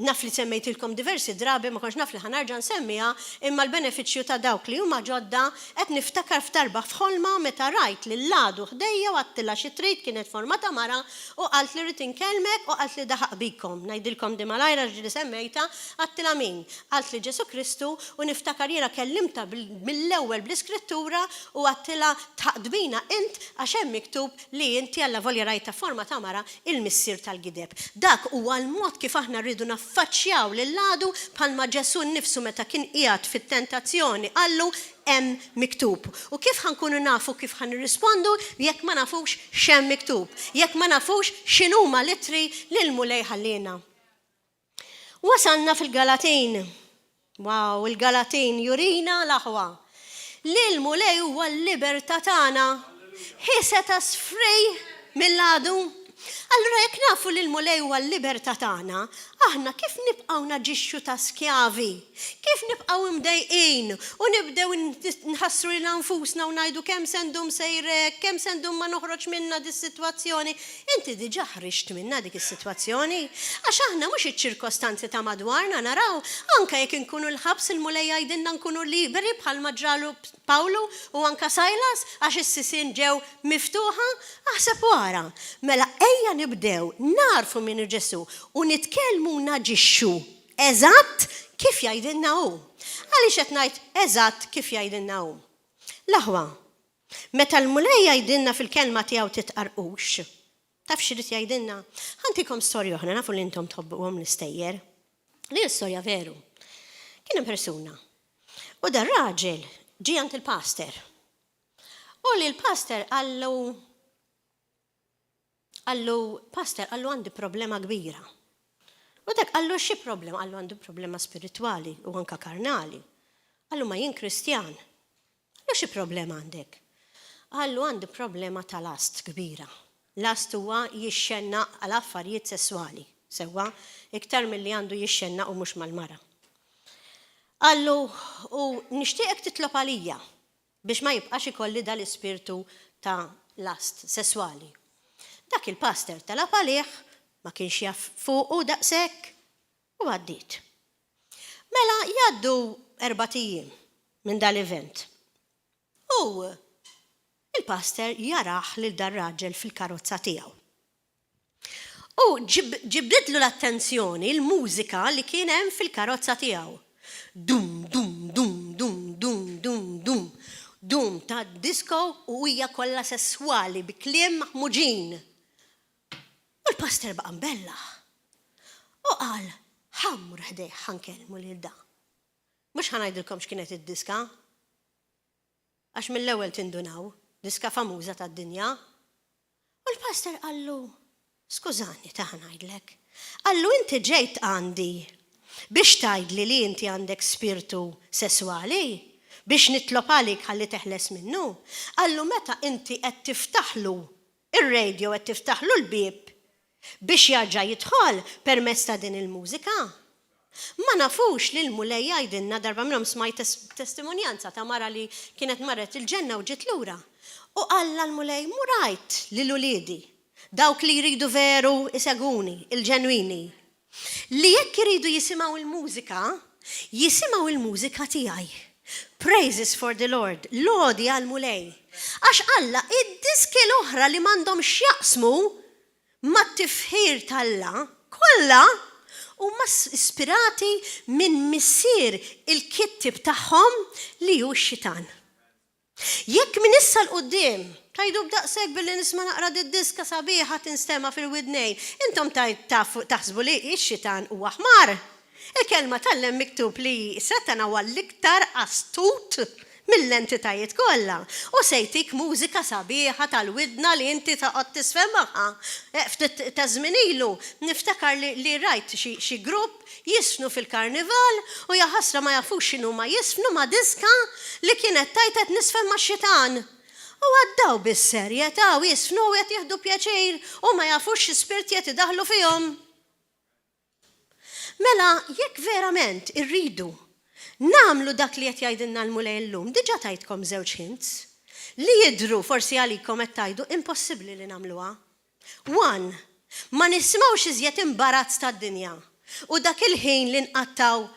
Naf li semmejtilkom diversi drabi, ma konx naf li ħanarġa' nsemmiha, imma l-benefiċċju ta' dawk li huma ġodda qed niftakar f'darba f'ħolma meta rajt li l-għadu ħdejja u għattilha xi trid kienet formata mara u qalt li rid inkellmek u qalt li daħaq bikom. Ngħidilkom di malajra ġieli semmejta għattila min. Qalt li Ġesu Kristu u niftakar jiena kellimta mill-ewwel bl-iskrittura u għattila taqdbina int għaxem miktub li inti għalla volja rajta forma ta' mara il-missir tal-gideb. Dak huwa l-mod kif aħna rridu naffaċċjaw lill-għadu bħalma Ġesu nnifsu meta kien qiegħed fit-tentazzjoni għallu hemm miktub. U kif ħankunu nafu kif ħanirrispondu jekk ma nafux x'hemm miktub, jekk ma nafux x'inhuma litri li l-mulej ħallina. Wasalna fil-Galatin. Wow, il-Galatin jurina l-aħwa. Li l-mulej huwa l-libertà tagħna. He set us free mill-għadu. Allura jekk nafu li l-mulej huwa l-libertà tagħna, aħna kif nibqgħu naġixxu ta' skjavi? Kif nibqgħu mdejqin u nibdew nħassru lil anfusna u ngħidu kemm sendum sejrek, kemm sendum ma noħroġ minna dis-sitwazzjoni. Inti diġà ħriġt minna dik is-sitwazzjoni. Għax aħna mhux iċ-ċirkostanzi ta' madwarna naraw, anke jekk inkunu l-ħabs il-mulej jgħidilna nkunu liberi bħalma ġralu Pawlu u anka Sajlas għax is-sisien ġew miftuħa, aħseb wara. Mela ejja nibdew narfu minn Ġesu u nitkellmu naġixxu eżatt kif jgħidilna hu. Għaliex qed ngħid eżatt kif jgħidilna hu. L-aħwa, meta l-mulej jgħidilna fil-kelma tiegħu titqarqux, taf x'rid jgħidilna? Ħantikom storja oħra nafu li intom tħobbuhom l-istejjer. Li l-istorja veru. Kien hemm persuna. U dar raġel ġie għand il-pastor. U li l-pastor pastor, għandu problema kbira. U dak għallu xi problema? Għallu għandu problema spirituali u anka karnali. Għallu ma jien Kristjan. Għallu xi problema għandek? Għallu għandu problema ta' last kbira. Last huwa jixxenna għal affarijiet sessuali. Sewa, iktar milli għandu jixxenna u mhux mal-mara. Għallu, u nixtieqek titlob għalija biex ma jibqax ikolli dal-ispirtu ta' last sessuali. Dak il-pastor talab għalih, ma kienx jaf fuq u daqshekk u għaddiet. Mela jgħaddu 4 ijiem minn dal-event. U il-pastor jaraħ lil dar raġel fil-karozza tiegħu. U ġibditlu l-attenzjoni il-mużika li kien hemm fil-karozza tiegħu. Dum, dum, dum, dum, dum, dum, dum, dum ta' disco u hija kollha sesswali bi kliem maħmuġin. U l-pastor baqa' mbellaħ. U qal, ħammur ħdejh ħankellmu lil da. Mhux ħanajdilkom x'kienet id-diska. Għax mill-ewwel tindunaw, diska famuża tad-dinja. U l-pastor qallu, skużani ta' ngħidlek. Qallu inti ġejt għandi biex tgħidli li inti għandek spiritu sesswali, biex nitlob għalik ħalli teħles minnu. Qallu meta inti qed tiftaħlu ir-radio qed tiftaħlu l-bieb biex jarġa' jidħol permezz ta' din il-mużika. Ma nafux li l-mulej jgħidilna darba minnhom smajt testimonjanza ta' mara li kienet marret il-ġenna u ġiet lura. U qalla l-mulej murajt lil uliedi, dawk li jridu veru iseguni, il-ġenwini, li jekk iridu jisimgħu il-mużika, jisimgħu il-mużika tiegħi. Praises for the Lord, lodi għal-mulej. Għax Alla, id-diski l-oħra li m'għandhom x'jaqsmu ma' tifħir tal-Alla, kollha huma ispirati minn missier il-kittib tagħhom li hu x-xitan. Jekk min issa l-qudiem tajdu b'daqshekk billi nisma' naqra d-diska sabiħa tinstema fil-widnej, intom taħsbu li x-xitan huwa ħmar. Il-kelma tal-lem miktub li Satan huwa l-iktar astut mill-entitajiet kollha. U sejtik mużika sabiħa tal-widna li inti taqgħod tisfhem magħha. Ftit ta' żmien ilu niftakar li rajt xi grupp jisfnu fil-karnival u jaħasra ma jafux x'inhu ma jisfnu ma' diska li kienet tajtet nisfhem max-xitan. U għaddaw bis-serjetà u jisfnu u qed jieħdu pjaċir u ma jafux x'ispirtijiet idaħlu fihom. Mela, jekk verament irridu namlu dak li qed jgħidilna l-mulej llum, diġà tajtkom żewġ hints li jidhru forsi għalikom qed tgħidu impossibbli li nagħmluha. 1. Ma nisimgħux iżjed imbarazz tad-dinja u dak il-ħin li nqattaw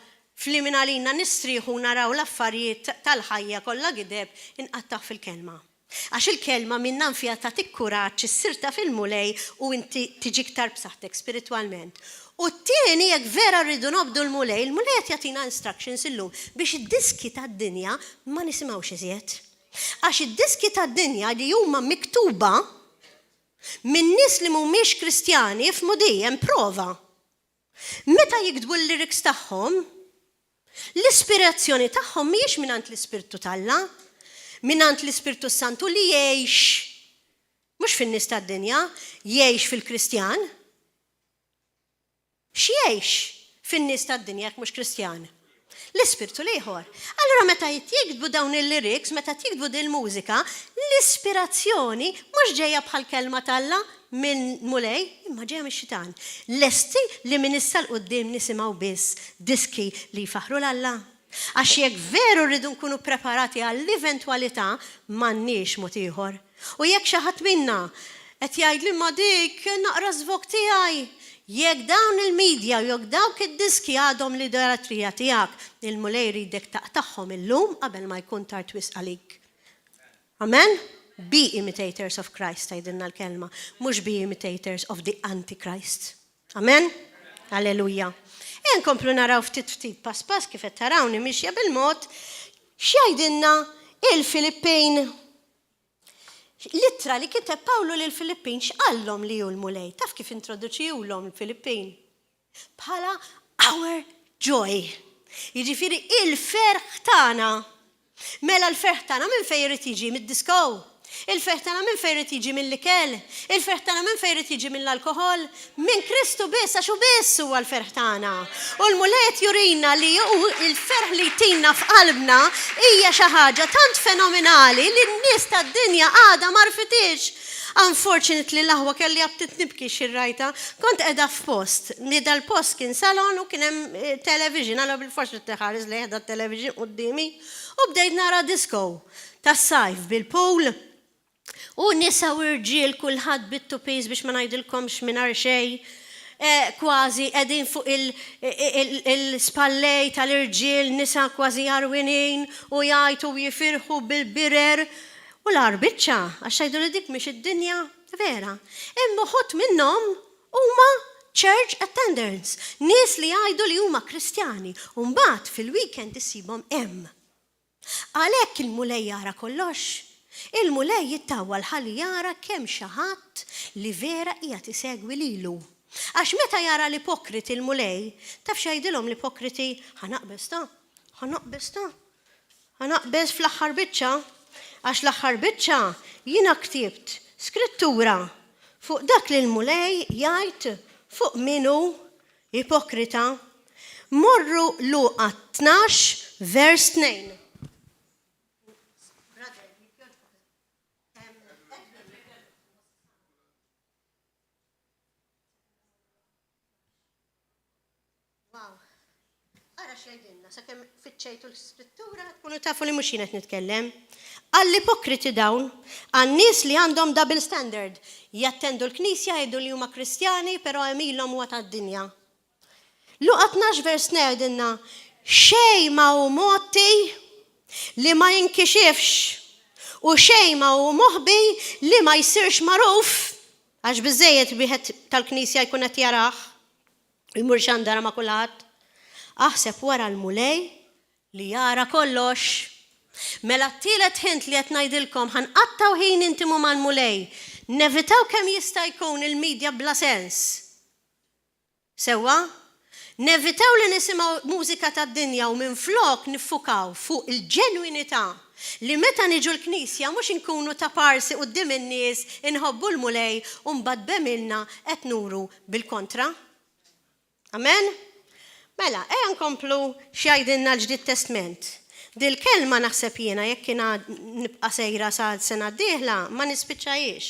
fl-iminalina nistrieħu naraw l-affarijiet tal-ħajja kollha gideb inqattaw fil-kelma. Għax il-kelma minnan fija ta' tikkuraġġ issirta fil-mulej u inti tiġi iktar b'saħħtek spiritwalment. U t-tieni jekk vera rridu nobdu l-mulej, il-mulej qed jagħtina instructions illum biex id-diski tad-dinja ma nisimgħux iżjed. Għax id-diski tad-dinja li huma miktuba minn nies li mhumiex Kristjani jifhmu dejjem prova. Meta jiktbu l-lyrics tagħhom, l-ispirazzjoni tagħhom mhijiex mingħand l-Ispirtu tal-Alla, mingħand l-Ispirtu Santu li jgħix mhux fin-nies tad-dinja, jgħix fil-Kristjan. X'jgħix fin-nies tad-dinja jekk mhux Kristjan? L-Ispirtu ieħor. Allura meta jiktbu dawn il-lyrics, meta jiktbu din il-mużika, l-ispirazzjoni mhux ġejja bħal kelma tal-Alla minn mulej, imma ġejja mix-xitan. Lesti li minn issa l-qudiem nisimgħu biss diski li jfaħru l-Alla. Għax jekk veru rridu nkunu preparati għall-eventwalità m'għandniex mod ieħor. U jekk xi ħadd minna qed jgħidli ma dik naqra żvok tiegħi. Jekk dawn il-medja u jekk dawk id-diski għadhom l-idolatrija tiegħek, il-mulej jridek taqtaħħom illum qabel ma jkun tard wisq għalik. Amen? Be imitators of Christ tgħidilna l-kelma, mhux be imitators of the Antichrist. Amen? Alleluja. Nkomplu naraw ftit pass kif qed tarawni mixja bil-mod x'jgħidilna il-Filippin. Littra li kiteb Pawlu lil Filippin x'qallhom li hu l-mulej. Taf kif introduċihom il-Filippin? Bħala our joy. Jiġifieri il-ferħ tagħna. Mela l-ferħ tagħna minn fejn irid jiġi mid-diskow. Il-ferħ tagħna minn fejn irid jiġi mill-ikel. Il-ferħ tagħna minn fejn irid jiġi mill-alkoħol. Minn Kristu biss għax hu biss huwa l-ferħ tagħna. U l-mulej qed jurina li il-ferħ li jtina f'qalbna hija xi ħaġa tant fenomenali li n-nies tad-dinja għadha ma rfitix. Unfortunately l-aħwa kelli għabtit nibki xirrajta, kont qiegħda f'post. Dal-post kien salon u kien hemm television, għallu bil-forsi teħares li qiegħda television qudiemi u bdejt nara disco tas-sajf bil-pool. U nisa u rġiel kulħadd bit-tupis biex ma ngħidilkomx mingħajr xejn. Kważi qegħdin fuq il-spallej tal-irġiel nisa kważi jarwinin u jgħidu jifirħu bil-birer. U l-arbiċċa, għax jgħidu li dik mhix id-dinja vera. Imma ħodt minnhom huma church attendants, nies li jgħidu li huma Kristjani u mbagħad fil-weekend isibhom hemm. Għalhekk il-mulej jara kollox. Il-mulej jittawwal ħalli jara kemm xi ħadd li vera qiegħed isegwi lilu. Għax meta jara l-ipokrit il-mulej, taf x'jgħidilhom l-ipokriti ħanaqbes fl-aħħar biċċa. Għax l-aħħar biċċa jiena ktibt skrittura fuq dak li l-mulej jgħid fuq minu ipokrita. Morru Luqa 12 vers 2. Ara xejdinna, sakemm fiċċejtu l-scrittura, tkunu tafu li mhux jien qed nitkellem. Għall-ipokriti dawn, għan-nies li għandhom double standard, jattendu l-Knisja jgħidu li huma Kristjani, però hemm ilhom huwa tad-dinja. Luqa 12 vers 2 jgħidilna xejn ma hu motti li ma jinkixifx u xejn ma hu moħbi li ma jsirx magħruf għax biżejjed wieħed tal-Knisja jkun qed jarah jmur xandara ma' kulħadd. Aħseb wara l-mulej li jara kollox. Mela t-tielet ħint li qed ngħidilkom ħanqattaw ħin intimu mal-mulej. Nevitaw kemm jista' jkun il-medja bla sens. Sewwa? Nevitaw li nisimgħu mużika tad-dinja u minflok niffukaw fuq il-ġenwinità li meta niġu l-Knisja mhux inkunu ta' parsi quddiem in-nies inħobbu l-mulej u mbagħad bemilna qed nuru bil-kontra. Amen? Mela, nkomplu x'jgħidilna l-Ġdid Testament. Dil-kelma naħseb jiena jekk jiena nibqa' sejra sa sena d-dieħla ma nispiċċajiex.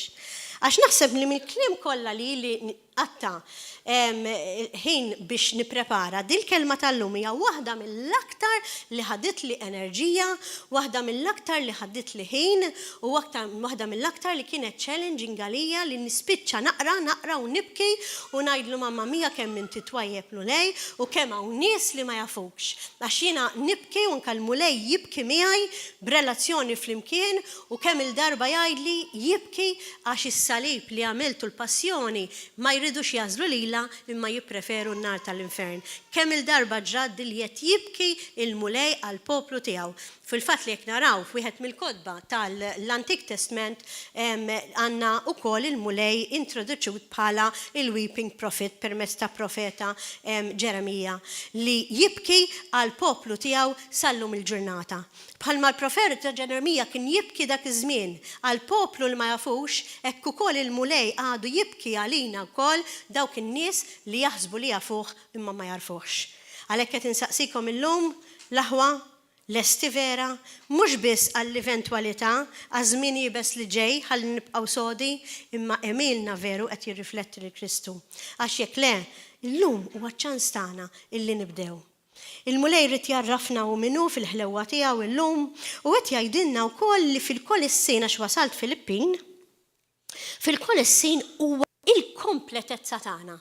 Għax naħseb li mill-kliem kollha li qatta ħin biex nipprepara, dil-kelma tal-lum hija waħda mill-aktar li ħadit li enerġija, waħda mill-aktar li ħadit li ħin u waħda mill-aktar li kienet challenging għalija li nispiċċa naqra u nibki u ngħidlu mamma mija kemm inti twajjeb lulej u kemm hawn nies li ma jafukx. Għax jiena nibki u nkallmu lej jibki miegħi b'relazzjoni flimkien u kemm il-darba jgħidli jibki għax is-salib li għamiltu l-passjoni ma jridux jażlu lilha imma jippreferu n-nar tal-infern. Kemm il-darba ġrad li qed jibki il-mulej għal poplu tiegħu. Fil-fatt li jekk naraw f'wieħed mill-kotba tal-Antik Testament għandna wkoll il-mulej introduċut bħala il-weeping prophet permezz ta' profeta Ġeremija li jibki għal poplu tiegħu sallum il-ġurnata. Bħalma l-profeta Ġeremija kien jibki dak iż-żmien għal poplu li ma jafux, hekk ukoll il-mulej għadu jibki għalina wkoll dawk in-nies li jaħsbu li jafuh imma ma jarfux. Għalhekk qed insaqsikom illum l-aħwa lesti vera, mhux biss għall-eventwalità, għaż-żmien jibes li ġej ħalli nibqgħu sodi, imma emilna veru qed jirrifletti lil Kristu. Għax jekk le, illum huwa ċans tagħna illi nibdew. Il-mulej rid jarrafna u minnu fil-ħlewwa tiegħu illum u qed jgħidilna wkoll li fil-Kolossin għax wasalt Filippin, fil-Kolossin huwa il-kompletezza tagħna.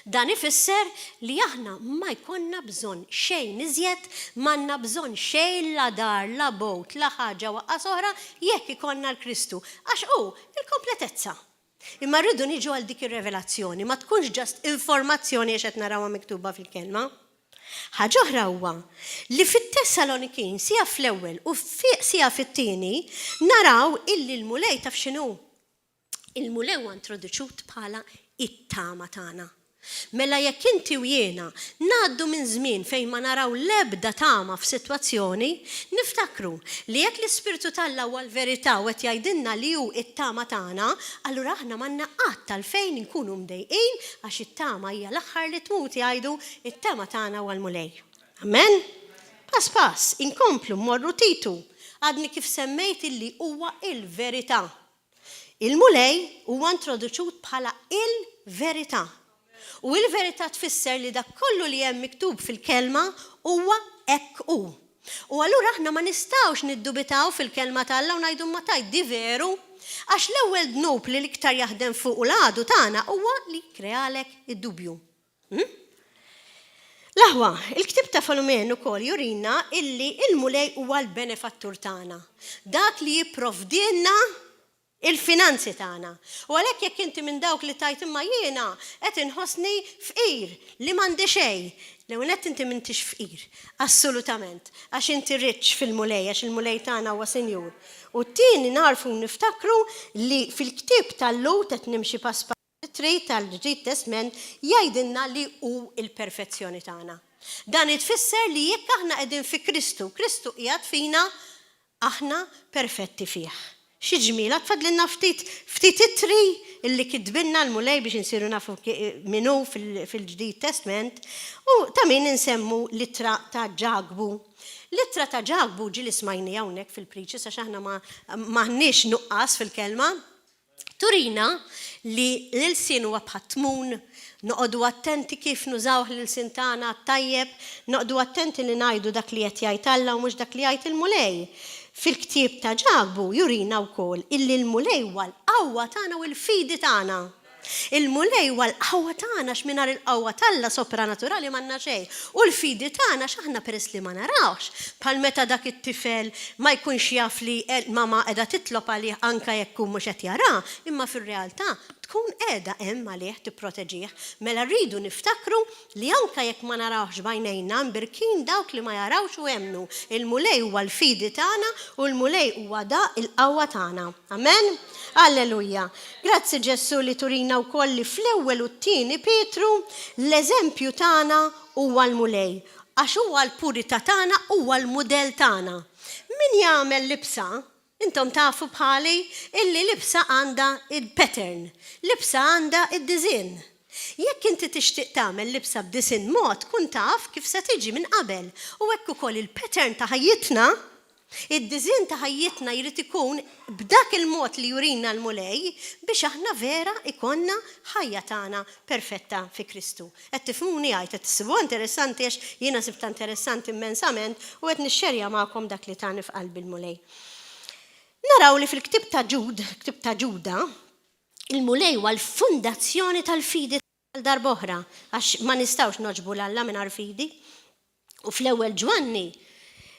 Dan ifisser li aħna ma jkollna bżonn xejn iżjed, m'għandna bżonn xejn la dar, la bowt, la ħaġa waqqas oħra jekk ikollna l-Kristu. Għax hu il-kompletezza. Imma rridu niġu għal dik ir-revelazzjoni, ma tkunx ġast informazzjoni għax qed narawha miktuba fil-kelma. Ħaġa oħra huwa li fit-Tessalonikin sija fl-ewwel u sija fit-tieni naraw illi l-mulej taf x'inhu. Il-mulej huwa introduċut bħala it-tama tagħna. Mela jekk inti u jiena ngħaddu minn żmien fejn ma naraw l-ebda tama f'sitwazzjoni, niftakru li jekk l-Ispirtu Talla huwa l-verità u qed jgħidilna li hu it-tama tagħna, allura aħna m'għandna qatt għalfejn inkunu mdejqin għax it-tama hija l-aħħar li tmut jgħidu it-tama tagħna huwa l-mulej. Amen? Pass, inkomplu mmorru Titu. Għadni kif semmejt illi huwa il-verità. Il-mulej huwa introduċut bħala il-verità. U il-verità tfisser li dak kollu li hemm miktub fil-kelma huwa hekk hu. U allura aħna ma nistgħux niddubitaw fil-kelma tagħna u ngħidu ma tajt di veru, għax l-ewwel dnub li l-iktar jaħdem fuq u l-għadu tagħna huwa li krealek id-dubju. L-aħwa, il-ktib ta' Filomen ukoll jurina illi il-mulej huwa l-benefattur tagħna. Dak li jipprovdilna il-finanzi tagħna. U għalhekk jekk inti minn dawk li tajt imma jiena qed inħossni fqir li m'għandi xejn. L-ewwel qed inti m'intix fqir, assolutament, għax inti riċ fil-mulej, għax il-mulej tagħna huwa Sinjur. U t-tieni narfu niftakru li fil-ktieb tal-Lut qed nimxi pass tri tal-Ġdid Testament jgħidilna li hu il-perfezzjoni tagħna. Dan itfisser li jekk aħna qegħdin fi Kristu, Kristu qiegħed fina, aħna perfetti fih. Xi ġmiela tfadlilna ftit it-tri illi kitbilna l-mulej biex insiru nafu minnu fil-Ġdid Testament u ta' min insemmu littra ta' Ġagbu. Littra ta' Ġagbu ġili smajni hawnhekk fil-preaches għax aħna m'aħniex nuqqas fil-kelma. Turina li l-sin huwa bħat-tmun, noqogħdu attenti kif nużawh l-sin tagħna tajjeb, noqogħdu attenti li ngħidu dak li qed jgħid Alla u mhux dak li jgħid il-mulej. Fil-ktieb ta' Ġagbu jurina wkoll illi l-mulej huwa l-qawwa tagħna u l-fidi tagħna. Il-mulej huwa l-qawwa tagħna x'mingħajr il-qawwa talla sopranaturali m'għandna xejn. U l-fidi tagħna x'aħna peress li ma narawx. Bħal meta dak it-tifel ma jkunx jaf li mama qiegħda titlob għalih anke jekk hu mhux qed jara, imma fir-realtà tkun qiegħda hemm għalih tipproteġih. Mela rridu niftakru li anke jekk ma narawx bajnejna mbirkin dawk li ma jarawx u jemmnu. Il-mulej huwa l-fidi tagħna u l-mulej huwa da il-qawwa tagħna. Amen? Alleluja. Grazzi Ġessu li turina wkoll li fl-ewwel u t-tieni Petru l-eżempju tagħna huwa l-mulej. Għax huwa l-purità tagħna huwa l-mudell tagħna. Min jagħmel libsa? Intom tafu bħali illi libsa għandha il-pattern, libsa għandha id-dizin. Jekk inti tixtieq tagħmel libsa b'disin mod, kun taf kif se tiġi minn qabel. U hekk ukoll il-pattern ta' ħajjitna, id-dizin ta' ħajjitna jrid ikun b'dak il-mod li jurina l-mulej biex aħna vera ikonna ħajja tagħna perfetta fi Kristu. Qed tifhmuni għajt qed tisibu interessanti għax jiena sibta interessanti immensament u qed nixxerja magħkom dak li tani f'qalbi l-mulej. Naraw li fil-ktib ta' Ġuda, il-mulej huwa l-fundazzjoni tal-fidi tal-darba oħra, għax ma nistgħux noġbu l-Alla mingħajr fidi. U fl-ewwel Ġwanni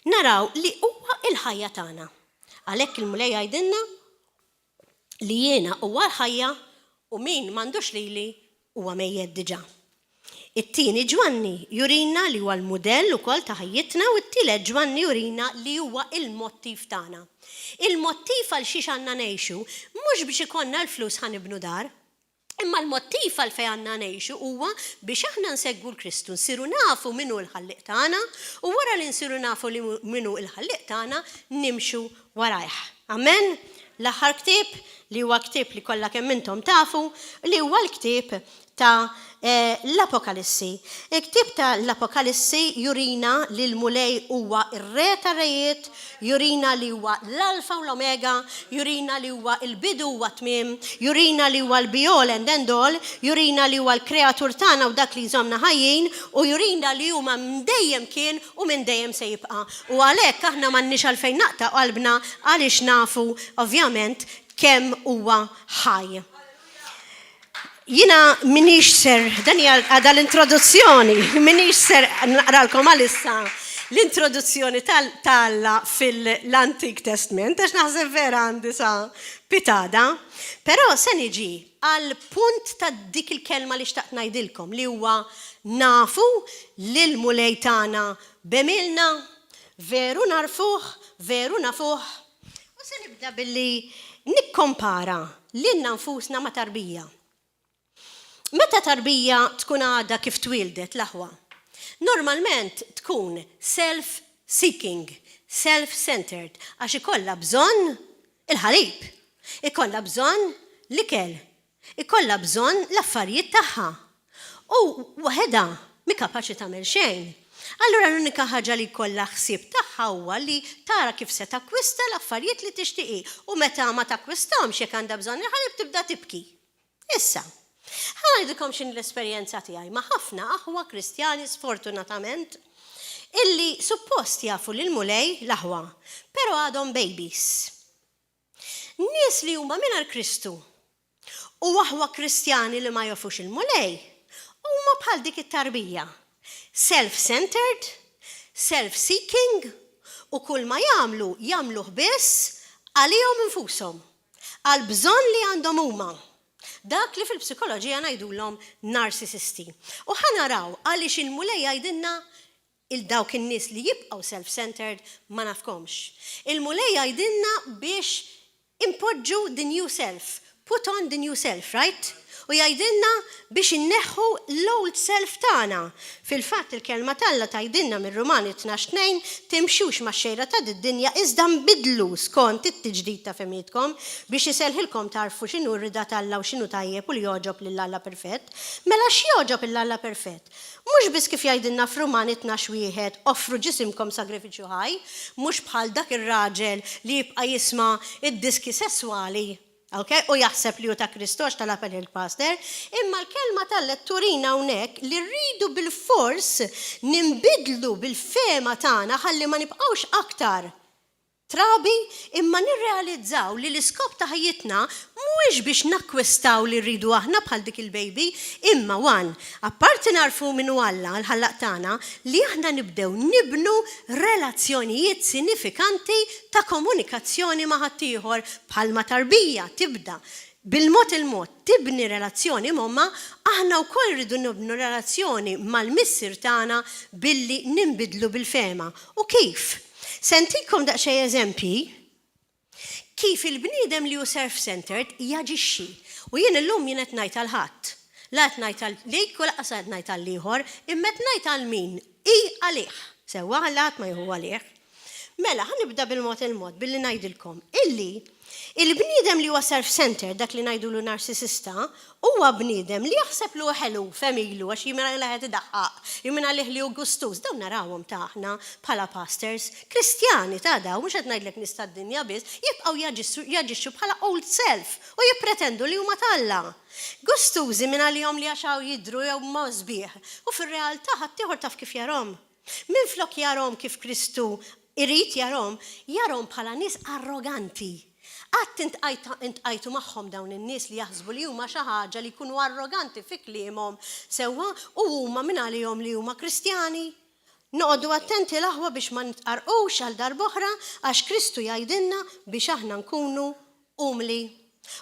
naraw li huwa il-ħajja tagħna. Għalhekk il-mulej jgħidilna li jiena huwa l-ħajja u min m'għandux lili huwa mejjed diġà. It-tieni Ġwanni jurina li huwa l-mudell ukoll ta' ħajjitna u t-tielet Ġwanni jurina li huwa il-mottiv tagħna. Il-mottiv għal xiex għandna ngħixu mhux biex ikollna l-flus ħanibnu dar, imma l-mottiv għal fejn għandna ngħixu huwa biex aħna nsegwu l-Kristu, nsiru nafu minnu l-ħalliq tagħna u wara li nsiru nafu li minnu l-ħalliq tagħna nimxu warajh. Amen? L-aħħar ktieb li huwa ktieb li kollha kemm intom tafu li huwa l-ktieb ta' l-Apokalissi. Il-ktieb ta' l-Apokalissi jurina li l-mulej huwa ir-re ta' rejiet, jurina li huwa l-alfa u l-omega, jurina li huwa il-bidu u tmiem, jurina li huwa l-be-all and end-all, jurina li huwa l-kreatur tagħna u dak li jżomna ħajjin, u jurina li huma minn dejjem kien u minn dejjem se jibqa'. U għalhekk aħna m'għandniex għalfejn naqta' qalbna għaliex nafu ovvjament kemm huwa ħaj. Jina minix ser, dan għada l-introduzzjoni, minix ser naqralkom għalissa l-introduzzjoni tal-la fil-Antik Testament, għax naħseb vera għandi sa pitada, pero se niġi għal punt ta' dik il-kelma li xtaqt ngħidilkom li huwa nafu lil-mulej tagħna bemilna, veru narfuh, veru nafuh. U se nibda billi nikkompara lilna nfusna ma' tarbija. Meta tarbija tkun għadha kif twildet l-aħwa? Normalment tkun self-seeking, self-centered, għax ikollha bżonn il-ħalib, ikollha bżonn l-ikel, ikollha bżonn l-affarijiet tagħha. U waħedha mi kapaċi tagħmel xejn. Allura l-unika ħaġa li jkollha ħsieb tagħha huwa li tara kif se takkwista l-affarijiet li tixtieqi u meta ma takkwistahomx jekk għandha bżonn il-ħalib tibda tibki. Issa, ħanajdilkom x'in l-esperjenza tiegħi ma' ħafna aħwa Kristjani sfortunatament illi suppost jafu lil mulej l-aħwa, però għadhom babies. Nies li huma mingħajr Kristu u aħwa Kristjani li ma jafux il-mulej huma bħal dik it-tarbija. Self-centered, self-seeking u kull ma jagħmluh biss għalihom infushom, għal bżonn li għandhom huma. Dak li fil-psikoloġija ngħidulhom narcissisti. U ħanaraw għaliex il-mulej jgħidilna il-dawk in-nies li jibqgħu self-centered ma nafkomx. Il-mulej jgħidilna biex impoġġu the new self, put on the new self, right? U jgħidilna biex inneħħu l-old self tagħna. Fil-fatt il-kelma talla tgħidilna mir-Rumani 12:2 timxux max-xejra ta' d-dinja iżda nbidlu skont it-tiġdid ta' femietkom biex iselħilkom tarfu x'inhu r-rida talla u x'inhu tajjeb u li joġob lill-Alla perfett. Mela x'joġob lill-Alla perfett? Mhux biss kif jgħidilna f'Rumani 12:1 offru ġisimkom sagrifiċċju ħaj, mhux bħal dak ir-raġel li jibqa' jisma' id-diski sesswali. Okay? U jaħseb li hu ta' Kristox tal-appell il-pastor, imma l-kelma tal-letturina hawnhekk li rridu bil-fors nimbidlu bil-fema tagħna ħalli ma nibqgħux aktar trabi imma nirrealizzaw li l-iskop ta' ħajjitna mhuwiex biex nakkwistaw li rridu aħna bħal dik il-baby, imma apparti narfu minnu Alla l-ħallaq tagħna li aħna nibdew nibnu relazzjonijiet sinifikanti ta' komunikazzjoni ma' ħaddieħor bħalma tarbija tibda bil-mod tibni relazzjoni momma, aħna wkoll rridu nibnu relazzjoni mal-missier tagħna billi nimbidlu bil-fema. U kif? Sentikom daqsxejn eżempji kif il-bniedem li hu self-centered jaġixxi. U jien illum jien qed ngħid għal ħadd. La qed ngħid għal lik u laqas qed ngħid għal ieħor, imma qed ngħid għal min i għalih. Sewwa ħalli ħadd ma jieħu għalih. Mela ħanibda bil-mod billi ngħidilkom illi il-bniedem li huwa self-centered dak li ngħidulu narsissista huwa bniedem li jaħseb li huwa ħelu femilu għax jimina li ħed idaħħaq, jimina li hu gustus, dawn narawhom ta' aħna bħala pastors Kristjani ta' daw mhux qed ngħidlek nies tad-dinja biss, jibqgħu jaġixxu bħala old self u jippretendu li huma Alla. Gustużi minn għalihom li għaxaw jidhru jew ma sbieħ u fir-realtà ħadd ieħor taf kif jarhom. Minflok jarhom kif Kristu irid jarhom bħala nies arroganti. Għatt intqajtu magħhom dawn in-nies li jaħsbu li huma xi ħaġa li jkunu arroganti fi kliemhom sewwa u huma minn għalihom li huma Kristjani. Noqogħdu attenti l-aħwa biex ma nitqarqux għal darb'oħra għax Kristu jgħidilna biex aħna nkunu umli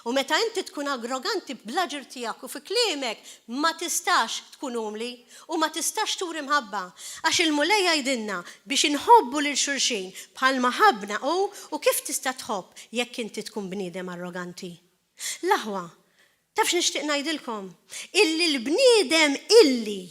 U meta inti tkun arroganti bl-aġir tiegħek u fi kliemek ma tistax tkun umli u ma tistax turi mħabba. Għax il-mulej jgħidilna biex inħobbu lil xulxin bħalma ħabna u kif tista' tħobb jekk inti tkun bniedem arroganti. L-aħwa, tafx nixtieq ngħidilkom illi l-bniedem illi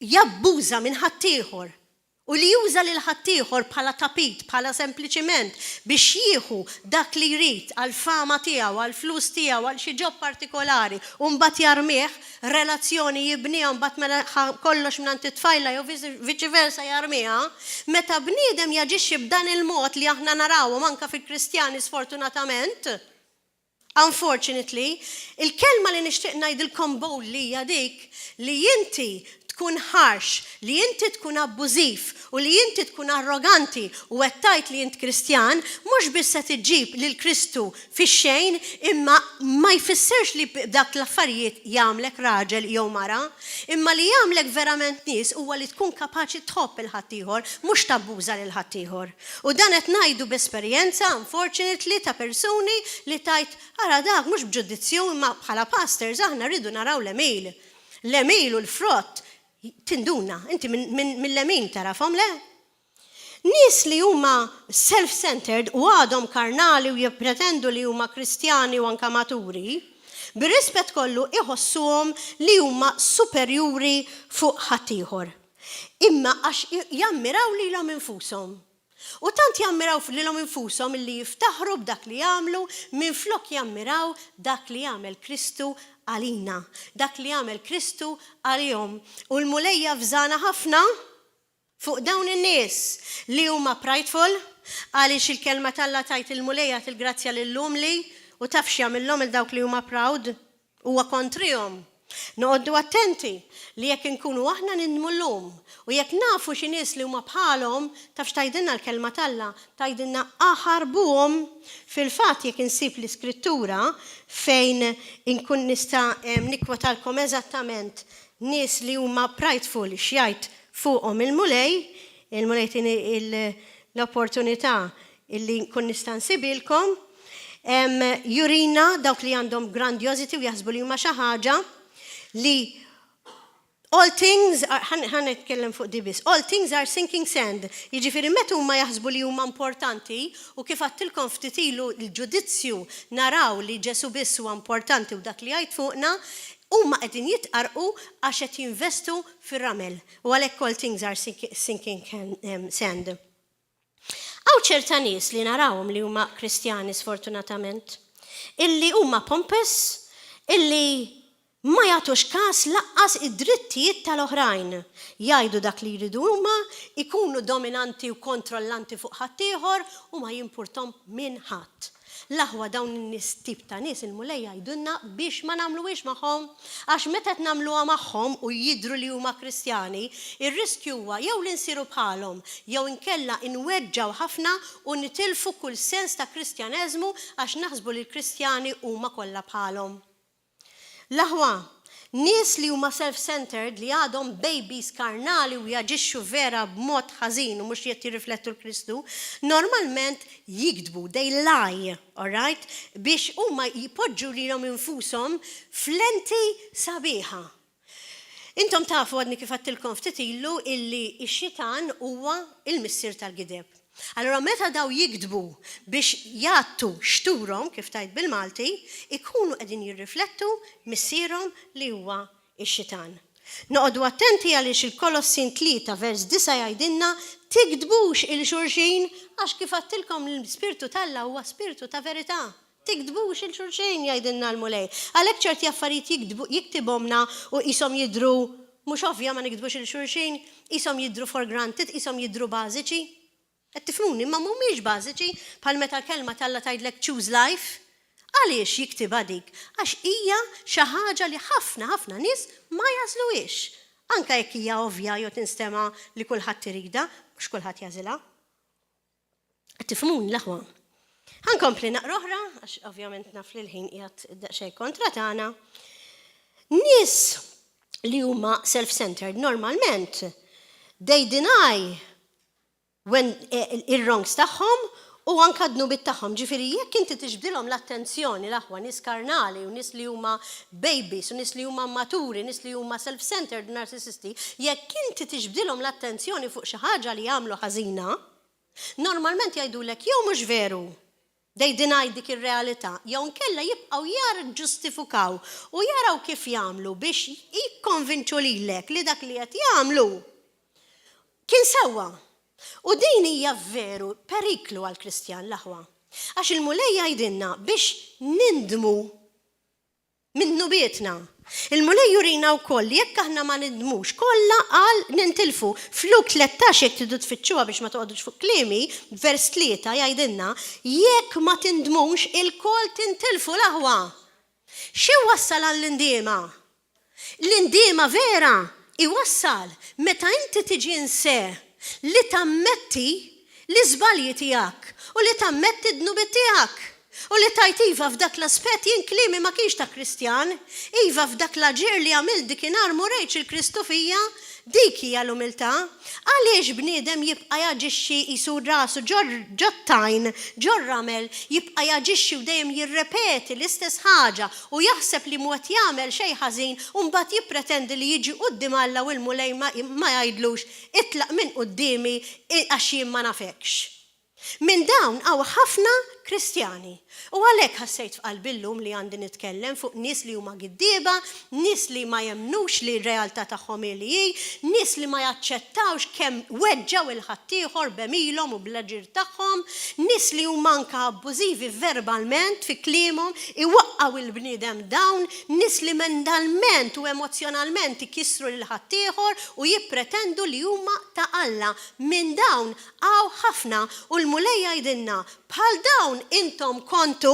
jabbuża minn ħaddieħor u li juża lil ħaddieħor bħala tapit, bħala sempliċiment biex jieħu dak li jrid għal fama tiegħu, għal flus tiegħu, għal xi ġob partikolari u mbagħad jarmih, relazzjoni jibniha mbagħad mela kollox mingħand it-tfajla jew viċi versa jarmiha, meta bniedem jaġixxi b'dan il-mod li aħna narawhom anke fil-Kristjani sfortunatament. Unfortunately, il-kelma li nixtieq ngħidilkom boldly hija dik li inti tkun harsh, li inti tkun abbużiv u li inti tkun arroganti u għettajt li int Kristjan, mhux biss se tiġġib lil Kristu fix-xejn imma ma jfissirx li dak l-affarijiet jagħmlek raġel jew mara, imma li jagħmlek verament nies huwa li tkun kapaċi tħobb il-ħaddieħor mhux tabbuża lil ħaddieħor. U dan qed ngħidu b'esperjenza unfortunately ta' persuni li tajt ara dak mhux b'ġudizzju imma bħala pastors aħna rridu naraw l-email. L-email u l-frott tinduna, inti mill-lemin tarafhom le? Nies li huma self-centered u għadhom karnali u jippretendu li huma Kristjani u anke maturi, bir-rispett kollu iħossuhom li huma superjuri fuq ħaddieħor. Imma għax jammiraw lilhom infushom. U tant jammiraw lilhom infushom li jiftaħru b'dak li jagħmlu minflok jammiraw dak li jagħmel Kristu għalina, dak li jagħmel Kristu għalihom. U l-mulejja fżana ħafna fuq dawn in-nies li huma prideful għaliex il-kelma talla tajt il-mulejja tilgrazzja lill-umli u taf x'jagħmilhom il dawk li huma proud huwa kontrihom. Noqogħdu attenti li jekk inkunu aħna ninmullhom u jekk nafu xi nies li huma bħalhom tafx tgħidilna l-kelma talla tgħidilna aħarbuhom fil-fatt jekk insib l-iskrittura fejn inkun nista' nikkwotalkom eżattament nies li huma prideful x'jgħid fuqhom il-mulej tieni l-opportunità illi nkun nista' nsibilkom jurina dawk li għandhom grandiosity u jaħsbu li huma xi ħaġa li all things are sinking sand. Jiġifieri meta huma jaħsbu li huma importanti u kif għattilkom ftit ilu l-ġudizzju naraw li Ġesu biss huwa importanti u dak li jgħid fuqna, huma qegħdin jitqarqu għax qed jinvestu fir-ramel. U għalhekk all things are sinking sand. Hawn ċerta nies li narawhom li huma Kristjani sfortunatament, illi huma pompous, illi ma jagħtux każ laqqas id-drittijiet tal-oħrajn. Jgħidu dak li jridu huma, ikunu dominanti u kontrollanti fuq ħaddieħor u ma jimpurtom minn ħadd. L-aħwa dawn in-nies tip ta' nies il-mulej jgħidulna biex ma nagħmluhiex magħhom għax meta nagħmluha magħhom u jidhru li huma Kristjani, ir-riskju huwa jew li nsiru bħalhom jew inkella inweġġaw ħafna u nitilfu kull sens ta' Kristjaneżmu għax naħsbu li l-Kristjani huma kollha bħalhom. L-aħwa, nies li huma self-centered li għadhom babies karnali u jaġixxu vera b'mod ħażin u mhux qed jirriflettu l-Kristu, normalment jikdbu, they lie, all right? Biex huma jipoġġu lilhom infushom f'lenti sabiħa. Intom tafu għadni kif għattilkom ftit ilu illi x-xitan huwa il-missier tal-gideb. Allora meta daw jikdbu biex jagħtu xturhom kif tajt bil-Malti, ikunu qegħdin jirriflettu missierhom li huwa x-xitan. Noqogħdu attenti għaliex il-Kolossin 3 vers 9 jgħidilna tikdbux il-xulxin għax kif għattilkom l-Spiritu talla huwa spiritu ta' verità. Tikdbux il-xulxin jgħidilna l-mulej. Għalhekk ċerti affarijiet jiktibhomna u qishom jidhru mhux ovvja ma nikdbux il-xulxin, qishom jidhru for granted, qishom jidhru bażiċi. Qed tifhmuni ma mhumiex bażiċi bħal meta l-kelma talla tgħidlek choose life. Għaliex jiktibha dik? Għax hija xi ħaġa li ħafna nies ma jażluhiex. Anke jekk hija ovvja jew tinstema li kulħadd irida, mhux kulħadd jażilha. Qed tifhmuni l-aħwa. Ħankompli naqra oħra għax ovvjament naf li l-ħin qiegħed daqsxejn kontra tagħna. Nies li huma self-centered normalment they deny when il-wrongs tagħhom u anka d-nubit tagħhom. Ġifieri jekk inti tiġbdilhom l-attenzjoni l-aħwa nies karnali u nies li huma babies u nies li huma maturi, nies li huma self-centered narcissisti, jekk inti tiġbdilhom l-attenzjoni fuq xi ħaġa li jagħmlu ħażina, normalment jgħidulek jew mhux veru. They deny dik ir-realtà, jew nkella jibqgħu ġustifikaw u jaraw kif jagħmlu biex jikkonvinċu lilek li dak li qed jagħmlu kien sewwa. U din hija veru periklu għall-Kristjan l-aħwa. Għax il-mulej jgħidilna biex nindmu minnu bietna. Il-mulej jurina wkoll li jekk aħna ma nindmux kollha qal nintilfu. Fluk 13 jekk tidu tfittxuha biex ma toqgħodux fuq kliemi, vers 3 jgħidilna jekk ma tindmux il-koll tintilfu l-aħwa. Xi wassal għall-indiema? L-indiema vera iwassal meta inti tiġi nse li tammetti l-iżbalji tiegħek u li tammetti d-dnubi tiegħek. U li tajt Iva f'dak l-aspett jien klimi ma kienx ta' Kristjan, Iva f'dak l-aġir li għamil dikinhar murejx il-Kristu fija, dik hija l-umiltà. Għaliex bniedem jibqa' jaġixxi qisu rasu ġottajn, ġorramel, jibqa' jaġixxi u dejjem jirrepeti l-istess ħaġa u jaħseb li mwet jagħmel xejn ħażin u mbagħad jippretendi li jiġi quddiem Alla u l-mulej ma jgħidlux itlaq minn qudiemi għax jien ma nafekx. Min dawn għaw ħafna Kristjani. U għalhekk ħassejt f'qalbi llum li għandi nitkellem fuq nies li huma giddieba, nies li ma jemnux li r-realtà tagħhom li hi, nies li ma jaċċettawx kemm weġġaw il-ħaddieħor bemilhom u bl-aġir tagħhom, nies li huma anke abbużivi verbalment fi kliemhom, iwaqqgħu il-bniedem dawn, nies li mentalment u emozjonalment ikissru lil ħaddieħor u jippretendu li huma ta' Alla. Min dawn għaw ħafna u l-mulej jgħidilna bħal dawn intom kontu,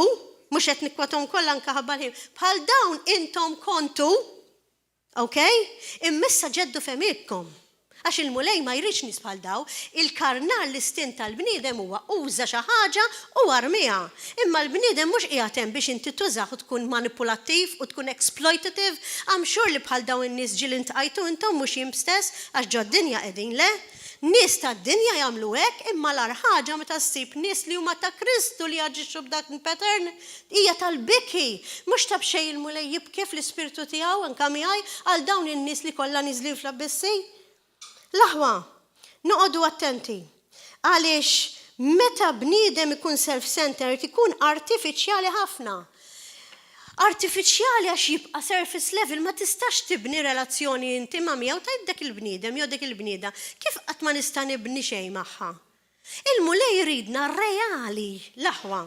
mhux qed nikkwatom kollha anke ħabbalħin, bħal dawn intom kontu, okay? Immissa ġeddu femidkom. Għax il-mulej ma jridx nies bħal daw, il-karnar l-istin tal-bniedem huwa uża xi ħaġa u armija. Imma l-bniedem mhux qiegħed hemm biex inti tużah u tkun manipulattiv u tkun exploitative. I'm sure li bħal dawn in-nies ġiel intqajtu intom mhux jim stess għax ġo d-dinja qegħdin le. Nies tad-dinja jagħmlu hekk imma l-ar ħaġa meta ssib nies li huma ta' Kristu li jaġixxu b'dak il-pattern hija tal-biki. Mhux ta' b'xejn il-mulej jibki fl-ispirtu tiegħu anke miegħi għal dawn in-nies li kollha niżlin fl-abbissi. L-aħwa, noqogħdu attenti. Għaliex meta bniedem ikun self-centered ikun artifiċjali ħafna. Artifiċjali għax jibqa' surface level ma tistax tibni relazzjoni intima miegħu ta' dak il-bniedem jew dak il-bnieda. Kif qatt ma nista' nibni xejn magħha? Il-mulej jridna reali l-aħwa.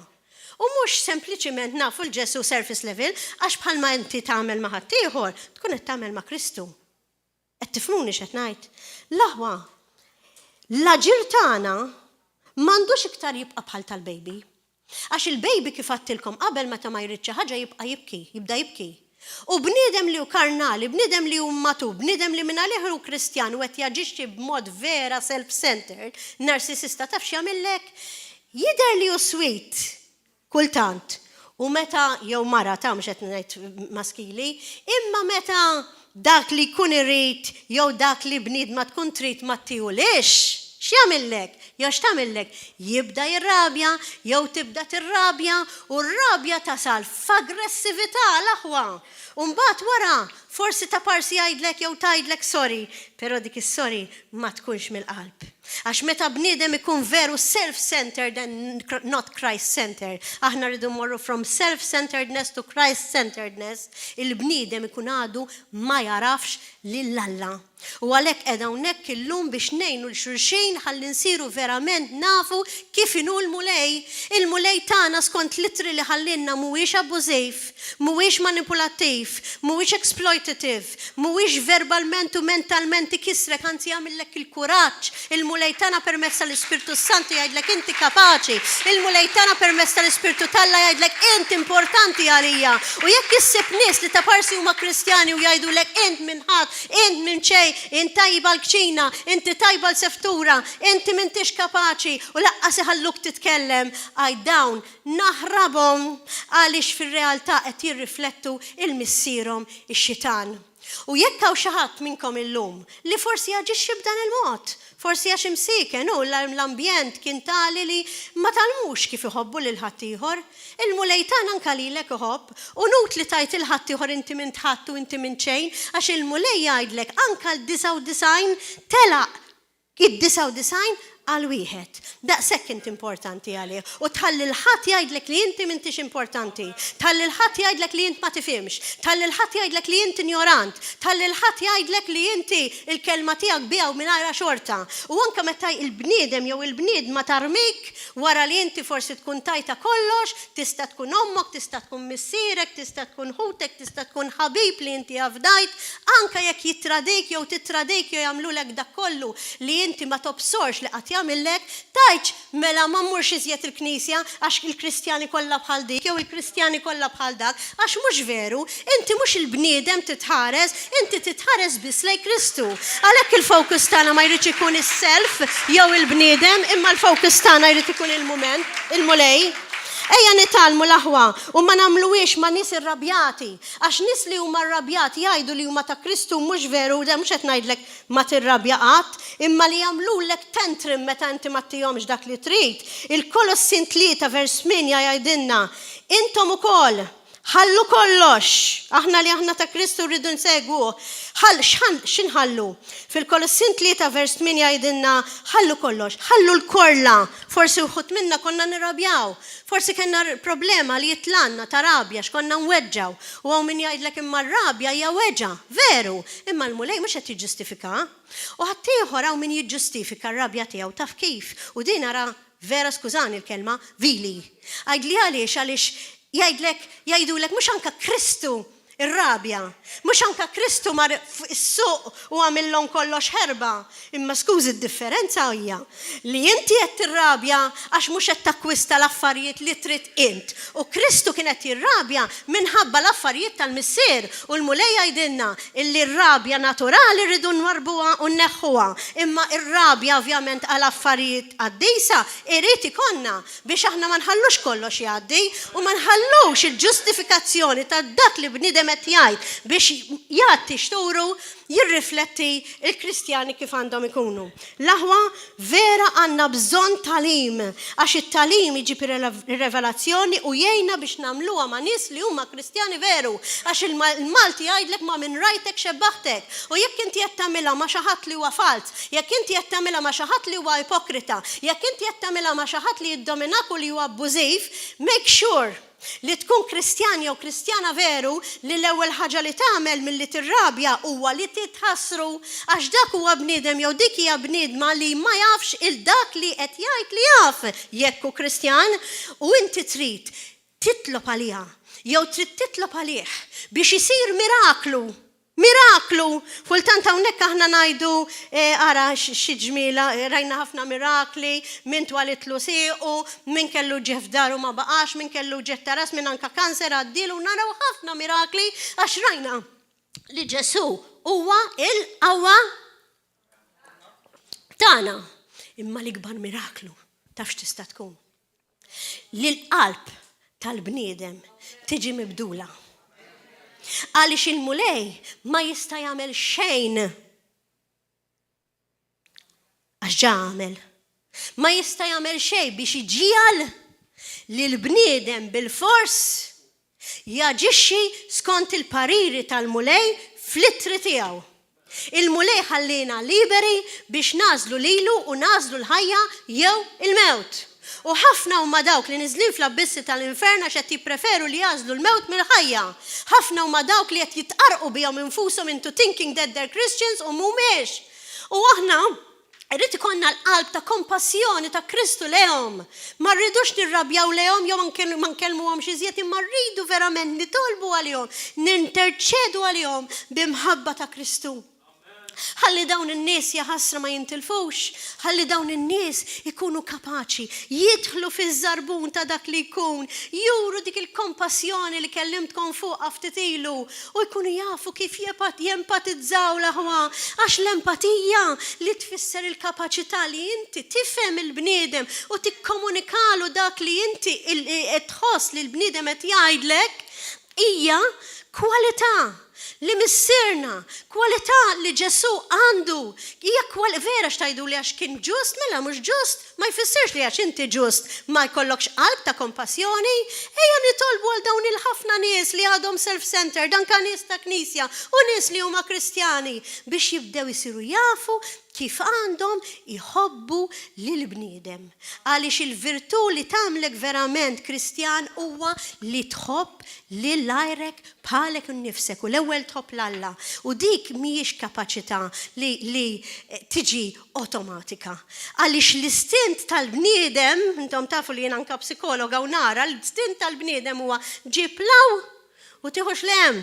U mhux sempliċiment nafu l-ġesu surface level għax bħalma inti tagħmel ma' ħaddieħor tkun qed tagħmel ma' Kristu. Qed tifhmuni x'qed ngħid? L-aħwa, l-aġir tagħna m'għandux iktar jibqa' bħal tal-baby. Għax il-baby kif għattilkom qabel meta ma jrid xi ħaġa jibda jibki. U bniedem li hu karnali, bniedem li hu matur, bniedem li minn għalih hu Kristjan u qed jaġixxi b'mod vera self-centered, narcissista taf x'jagħmellek? Jidher li hu sweet kultant. U meta jew mara ta' mhux qed ngħid maskili, imma meta dak li jkun irid jew dak li bniedma tkun trid ma tihulix. X'jagħmellek? Jew x'tagħmellek? Jibda jirrabja, jew tibda tirrabja u r-rabja tasal f'aggressività l-aħwa. U mbagħad wara forsi ta' parsi jgħidlek jew tgħidlek sorry, però dik is-sorry ma tkunx mill-qalb. Għax meta bniedem ikun veru self-centered and not Christ-centered. Aħna rridu morru from self-centeredness to Christ-centeredness. Il-bniedem ikun għadu ma jarafx lill-Alla. U għalhekk qiegħda hawnhekk illum biex ngħinu l-xulxin ħalli nsiru verament nafu kif inhu l-mulej. Il-mulej tagħna skont litri li ħallinna mhuwiex abbużiv, mhuwiex manipulattiv, mhuwiex exploitative, mhuwiex verbalment u mentalment ikissrek anzi jagħmellek il-kuraġġ. Il-mulej tagħna permezz tal-Ispirtu Santu jgħidlek inti kapaċi. Il-mulej tagħna permezz tal-Ispirtu Talla jgħidlek inti importanti għalija. U jekk issib nies li ta' parsi huma Kristjani u jgħidulek int minn ħadd, int minn xejn, int tajba l-kċina, inti tajba l-seftura, inti m'intix kapaċi u laqqas iħalluk titkellem, dawn naħrabhom għaliex fir-realtà qed jirriflettu il-missierhom ix-xitan. U jekk hawn xi ħadd minnkom illum li forsi jaġixxi b'dan il-mod, forsi għax imsiken u l-ambjent kien tali li ma talmux kif iħobbu lil ħaddieħor, il-mulejtan anke lilek iħobb u nut li tajt il-ħaddieħor inti minn tħadd u inti minn xejn għax il-mulej jgħidlek anke l-99 telaq id-99 għal wieħed. Daqshekk inti importanti għalih. U tħalli l-ħadd jgħidlek li inti m'intix importanti. Tħalli l-ħadd jgħidlek li int ma tifhimx. Tħalli l-ħadd jgħidlek li int ignorant. Tħalli l-ħadd jgħidlek li inti il-kelma tiegħek biha u mingħajra xorta. U anke meta il-bniedem jew il-bniedma tarmik wara li inti forsi tkun tajta kollox, tista' tkun ommok, tista' tkun missierek, tista' tkun ħutek, tista' tkun ħabib li inti għafdajt, anke jekk jitradik jew titradejk jew jagħmlulek dak kollu li inti ma tobsorx li qatt jagħmellek, tajċ mela ma mmurx iżjed il-Knisja għax il-Kristjani kollha bħal dik jew il-Kristjani kollha bħal dak, għax mhux veru, inti mhux il-bniedem titħares, inti titħares biss lejn Kristu. Għalhekk il-fokus tagħna ma jridx ikun is-self jew il-bniedem, imma l-fokus tagħna jrid ikun il-mument, il-mulej. Ejja nitalmu l-aħwa u ma nagħmluhiex ma' nies irrabjati, għax nies li huma rrabjati jgħidu li huma ta' Kristu mhux veru, da mhux qed ngħidlek ma tirrabja qatt, imma li jagħmlulek tentrim meta inti ma tihomx dak li trid. Il-Kolossin 3 vers 8 jgħidilna, intom ukoll ħallu kollox, aħna li aħna ta' Kristu rridu nsegwu, x'inħallu? Fil-Kolossin 3 vers 8 jgħidilna ħallu kollox, ħallu l-korla, forsi uħut minna konna nirrabjaw, forsi kellna problema li jitlanna ta' rabja x'konna nweġġaw, u hawn min jgħidlek imma r-rabja hija weġa, veru, imma l-mulej mhux qed jiġġustifika. U ħaddieħor hawn min jiġġustifika r-rabja tiegħu taf kif, u din ara vera skużani l-kelma vili. Għajdli għaliex jgħidulek mhux anke Kristu ir-rabja, mhux anke Kristu mar is-suq u għamillhom kollox ħerba, imma skużi d-differenza hija li inti qed tirrabja għax mhux qed takkwista l-affarijiet li trid int. U Kristu kien qed jirrabja minħabba l-affarijiet tal-missier u l-mulej jgħidilna illi r-rabja naturali rridu nwarbuha u nneħħuha, imma r-rabja ovvjament għal affarijiet għaddejsa irid ikonna biex aħna ma nħallux kollox jgħaddi u ma nħallux il-ġustifikazzjoni ta' dak li bniedem qed jgħid biex jagħti xturu jirrifletti il-Kristjani kif għandhom ikunu. L-aħwa vera għandna bżonn talim, għax it-talim jiġib ir-revelazzjoni u jgħinna biex nagħmluha ma' nies li huma Kristjani veru, għax il-Malti jgħidlek ma' minn rajtek xebbaħtek. U jekk inti qed tagħmilha ma' xi ħadd li huwa fals, jekk inti qed tagħmilha ma' xi ħadd li huwa ipokrita, jekk inti qed tagħmilha ma' xi ħadd li jiddominak u li huwa abbużiv, make sure li tkun Kristjan jew Kristjana veru li l-ewwel ħaġa li tagħmel milli tirrabja huwa li titħassru għax dak huwa bniedem jew dik hija bniedma li ma jafx il-dak li qed jgħid li jaf jekk hu Kristjan u inti trid titlob għaliha jew trid titlob għalih biex isir miraklu. Miraklu, fultant hawnhekk aħna ngħidu ara xi ġmiela, rajna ħafna mirakli, min twalitlu siequ, min kellu ġef daru ma baqax, min kellu ġef taras, min anka kanser għaddilu, naraw ħafna mirakli għax rajna li Ġesu huwa il-qawwa tagħna. Imma l-ikbar miraklu tafx tista' tkun li l-qalb tal-bniedem tiġi mibdula. Għaliex il-mulej ma jista' jagħmel xejn għax ġa għamel. Ma jista' jagħmel xejn biex iġiegħal li l-bniedem bil-fors jaġixxi skont il-pariri tal-mulej fl-ittri tiegħu. Il-mulej ħallina liberi biex nażlu lilu u nażlu l-ħajja jew il-mewt. U ħafna huma dawk li niżlin fl-abissi tal-infern għax qed jippreferu li jażlu l-mewt mill-ħajja. Ħafna huma dawk li qed jitqarqu bihom infushom into thinking that they're Christians u mhumiex. U aħna rrid ikollna l-qalb ta' kompassjoni ta' Kristu lehom. Ma rridux nirrabjaw lehom jew ma nkellmuhomx iżjed imma rridu verament nitolbu għalihom, ninterċedu għalihom b'imħabba ta' Kristu. Ħalli dawn in-nies jaħasra ma jintilfux, ħalli dawn in-nies ikunu kapaċi jidħlu fiż-żarbun ta' dak li jkun, juru dik il-kompassjoni li kellimtkom fuq ftit ilu u jkunu jafu kif jempatizzaw l-aħwa għax l-empatija li tfisser il-kapaċità li inti tifhem il-bniedem u tikkomunikalu dak li inti tħoss li l-bniedem qed jgħidlek hija kwalità. li missirna, kwalità li Ġesu għandu. Hija vera xtajdu li għax kien ġust, mela mhux ġust, ma jfissirx li għax inti ġust ma jkollokx qalb ta' kompassjoni. Ejja nitolbu għal dawn il-ħafna nies li għadhom self-centered, anke nies ta' knisja u nies li huma Kristjani biex jibdew isiru jafu kif għandhom iħobbu lil bniedem. Għaliex il-virtu li tagħmlek verament Kristjan huwa li tħobb lil għajrek bħalek u nnifsek u l-ewwel tħobb l-Alla. U dik mhijiex kapaċità li tiġi automatika. Għaliex l-istint tal-bniedem, intom tafu li jien anke psikologa u nara, l-istint tal-bniedem huwa ġiplaw u tieħux lem.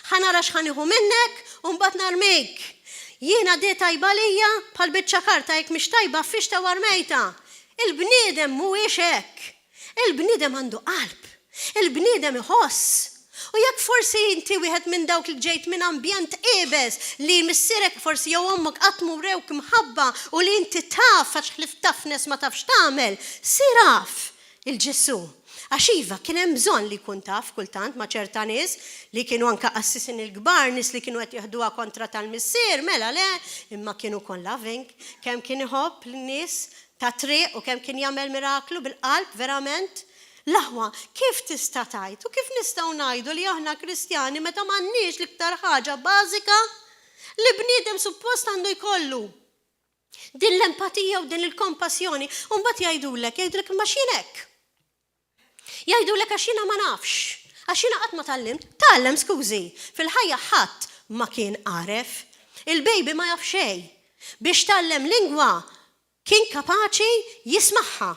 Ħanara x'ħanieħu minnek u mbagħad narmejk. Jiena di tajba lija bħal biċċa karta jekk mhix tajba fixta warmejta. Il-bniedem mhuwiex hekk. Il-bniedem għandu qalb. Il-bniedem iħoss. U jekk forsi inti wieħed minn dawk li ġejt minn ambjent qiebes li missierek forsi jew ommok qatt murewk mħabba u li inti taf għax ħlif tafnes ma tafx tagħmel, siraf il-Ġesu. Għaxiva, kien hemm bżonn li jkun taf kultant ma' ċerta nies li kienu anke qassisin il-kbar, nies li kienu qed jaħduha kontra tal-missier, mela le, imma kienu kon loving, kemm kien iħobb lin-nies ta' triq u kemm kien jagħmel miraklu bil-qalb verament. Laħwa, kif tista' tgħid u kif nistgħu ngħidu li aħna Kristjani meta m'għandniex l-iktar ħaġa bażika li bniedem suppost għandu jkollu. Din l-empatija u din il-kompassjoni u mbagħad jgħidulek ma x'in hekk. Jgħidulek għax jiena ma nafx, għax jiena qatt ma tallem skużi, fil-ħajja ħadd ma kien għaref, il-baby ma jaf xejn. Biex tallem lingwa kien kapaċi jismaħħa.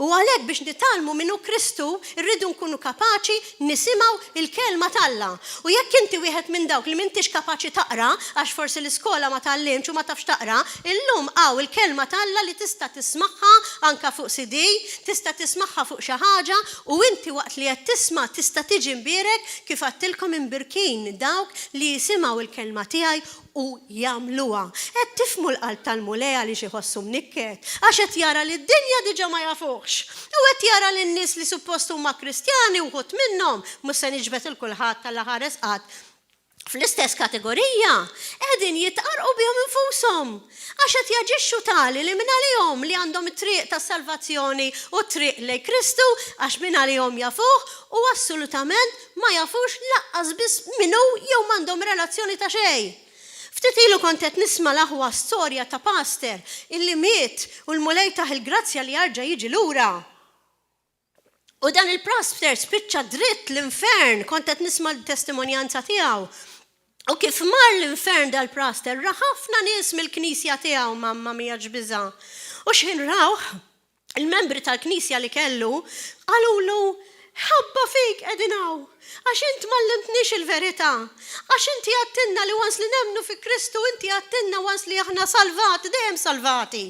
U għalhekk biex nitalmu minnu Kristu rridu nkunu kapaċi nisimgħu il-kelma talla. U jekk inti wieħed minn dawk li m'intix kapaċi taqra għax forsi l-iskola ma tallimx u ma tafx taqra, illum il-kelma talla li tista' tismaħħa anke fuq CD, tista' tismaħħa fuq xi ħaġa u inti waqt li qed tisma' tista' tiġi mbierek kif għattilkom imbirkin dawk li jisimgħu il-kelma tiegħi u jagħmluha. Qed tifmu l-qalb tal-mulej li xi ħossu mnikket, għax qed jara li d-dinja diġà ma jafuhx. U qed jara lin-nies li suppost huma Kristjani wħud minnhom mhux se niġbed il-kulħadd tal-aħħar isqat fl-istess kategorija, qegħdin jitqarqu bihom infushom. Għax qed jaġixxu tali li minn għalihom li għandhom it-triq tas-salvazzjoni u t-triq lejn Kristu għax minn għalihom jafuh u assolutament ma jafux laqqas biss minnu jew m'għandhom relazzjoni ta' xejn. Ftit ilu kont qed nisma' l-aħwa storja ta' pastor illi miet u l-mulej taħ il-grazzja li jarġa' jiġi lura. U dan il-pastor spiċċa dritt l-infern, kont qed nisma' l-testimonjanza tiegħu. U kif mar l-infern dal-pastor ra ħafna nies mill-knisja tiegħu mamma mija ġbiża. U x'in rawh il-membri tal-knisja li kellu qalulu ħabba fik qegħdin hawn. Għax int mallimtniex il-verità. Għax inti għattinna li wans li nemnu fi Kristu, inti għattinna wans li aħna salvati, dejjem salvati.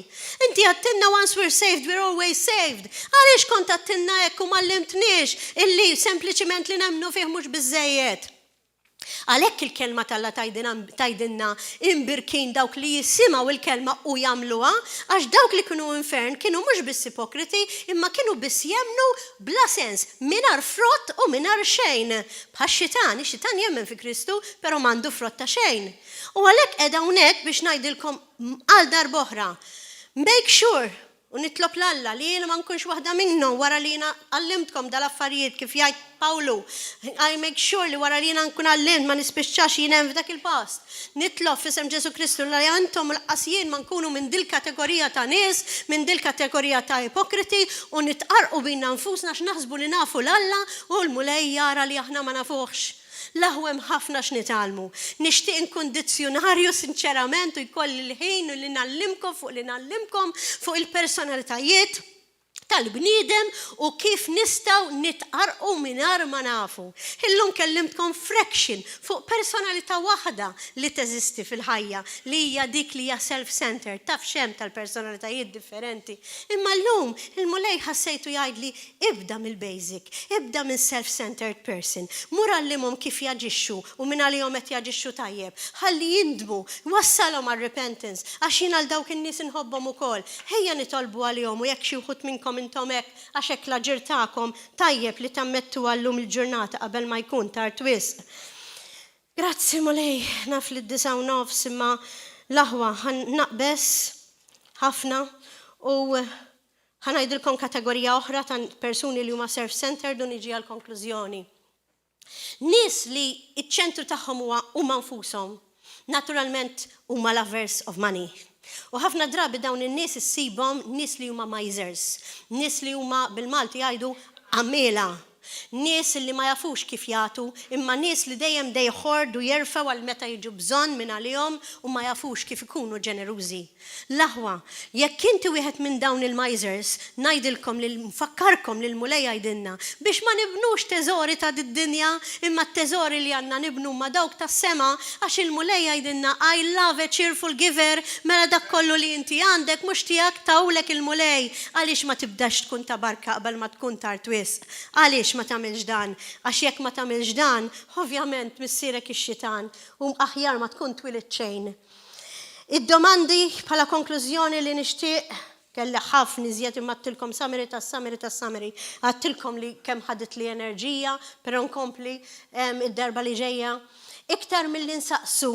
Inti għattinna wans we're saved, we're always saved. Għaliex kont għattinna hekk u mallimtniex illi sempliċiment li nemnu fih mhux biżejjed. Għalhekk il-kelma talla tajdinna imbirkin dawk li jisimgħu il-kelma u jagħmluha, għax dawk li kienu infern kienu mhux biss ipokriti, imma kienu biss jemnu bla sens, mingħajr frott u mingħajr xejn. Bħax-xitan jemmen fi Kristu, però m'għandu frott ta' xejn. U għalhekk qiegħda hawnhekk biex ngħidilkom għal darba oħra. Make sure u nitlob l-Alla li jiena ma nkunx waħda minnhom wara li jiena għallimtkom dal-affarijiet kif jgħid Pawlu. I make sure li wara li jiena nkun għallimt ma nispiċċax jien hemm f'dak il-past. Nitlob f'isem Ġesu Kristu li antom l-qasjien ma nkunu minn dil-kategorija ta' nies, minn dil-kategorija ta' ipokriti u nitqarqu bina nfusna x'naħsbu li nafu l-Alla u l-mulej jara li aħna ma nafuhx. Laħwem ħafna x'nitalmu. Nixtieq inkun dizzjonarju sinċerament u jkolli l-ħin u li nallimkom fuq il-personalitajiet tal-bniedem u kif nistgħu nitqarqu mingħajr ma nafu. Illum kellimtkom fraction fuq personalità waħda li teżisti fil-ħajja li hija dik li hija self-centered, taf xem tal-personalitajiet differenti. Imma llum il-mulej ħassejtu jgħidli ibda mill-basic, ibda minn self-centered person. Mur għallimhom kif jaġixxu u minn għalihom qed jaġixxu tajjeb. Ħalli jindmu, wassalhom għal repentance għax jien għal dawk in-nies inħobbhom ukoll. Ejja nitolbu għalihom u jekk xi wħud minnkom intom hekk għax hekk l-aġir tagħkom tajjeb li tammettu għallum il-ġurnata qabel ma jkun tard wisq. Grazzi mulej, naf li d-9 imma l-aħwa naqbes ħafna u ħanajdilkom kategorija oħra ta' persuni li huma self-centered u niġi għal-konklużjoni. Nies li iċ-ċentru tagħhom huma nfushom, naturalment huma lovers of money. U ħafna drabi dawn in-nies issibhom nies li huma misers, nies li huma bil-Malti jgħidu għamiela. Nies li ma jafux kif jagħtu, imma nies li dejjem jħordu jerfgħu għal meta jiġu bżonn minn għalihom u ma jafux kif ikunu ġenerużi. L-aħwa, jekk inti wieħed minn dawn il-misers, ngħidilkom lil nfakkarkom lil mulej jgħidilna biex ma nibnux teżori ta' did-dinja, imma t-teżori li għandna nibnu ma dawk tas-sema għax il-mulej jgħidilna I love a cheerful giver, mela dak kollu li inti għandek mhux tiegħek tawlek il-mulej. Għaliex ma tibdax tkun ta' barka qabel ma tkun tard wisq? Għaliex ma tagħmilx dan, għax jekk ma tagħmilx dan, ovvjament missierek ix-xitan u aħjar ma tkun twilit xejn. Id-domandi bħala konklużjoni li nixtieq kelli ħafna iżjed imma għattilkom summary għattilkom li kemm ħadet li enerġija, però nkompli id-darba li ġejja. Iktar milli nsaqsu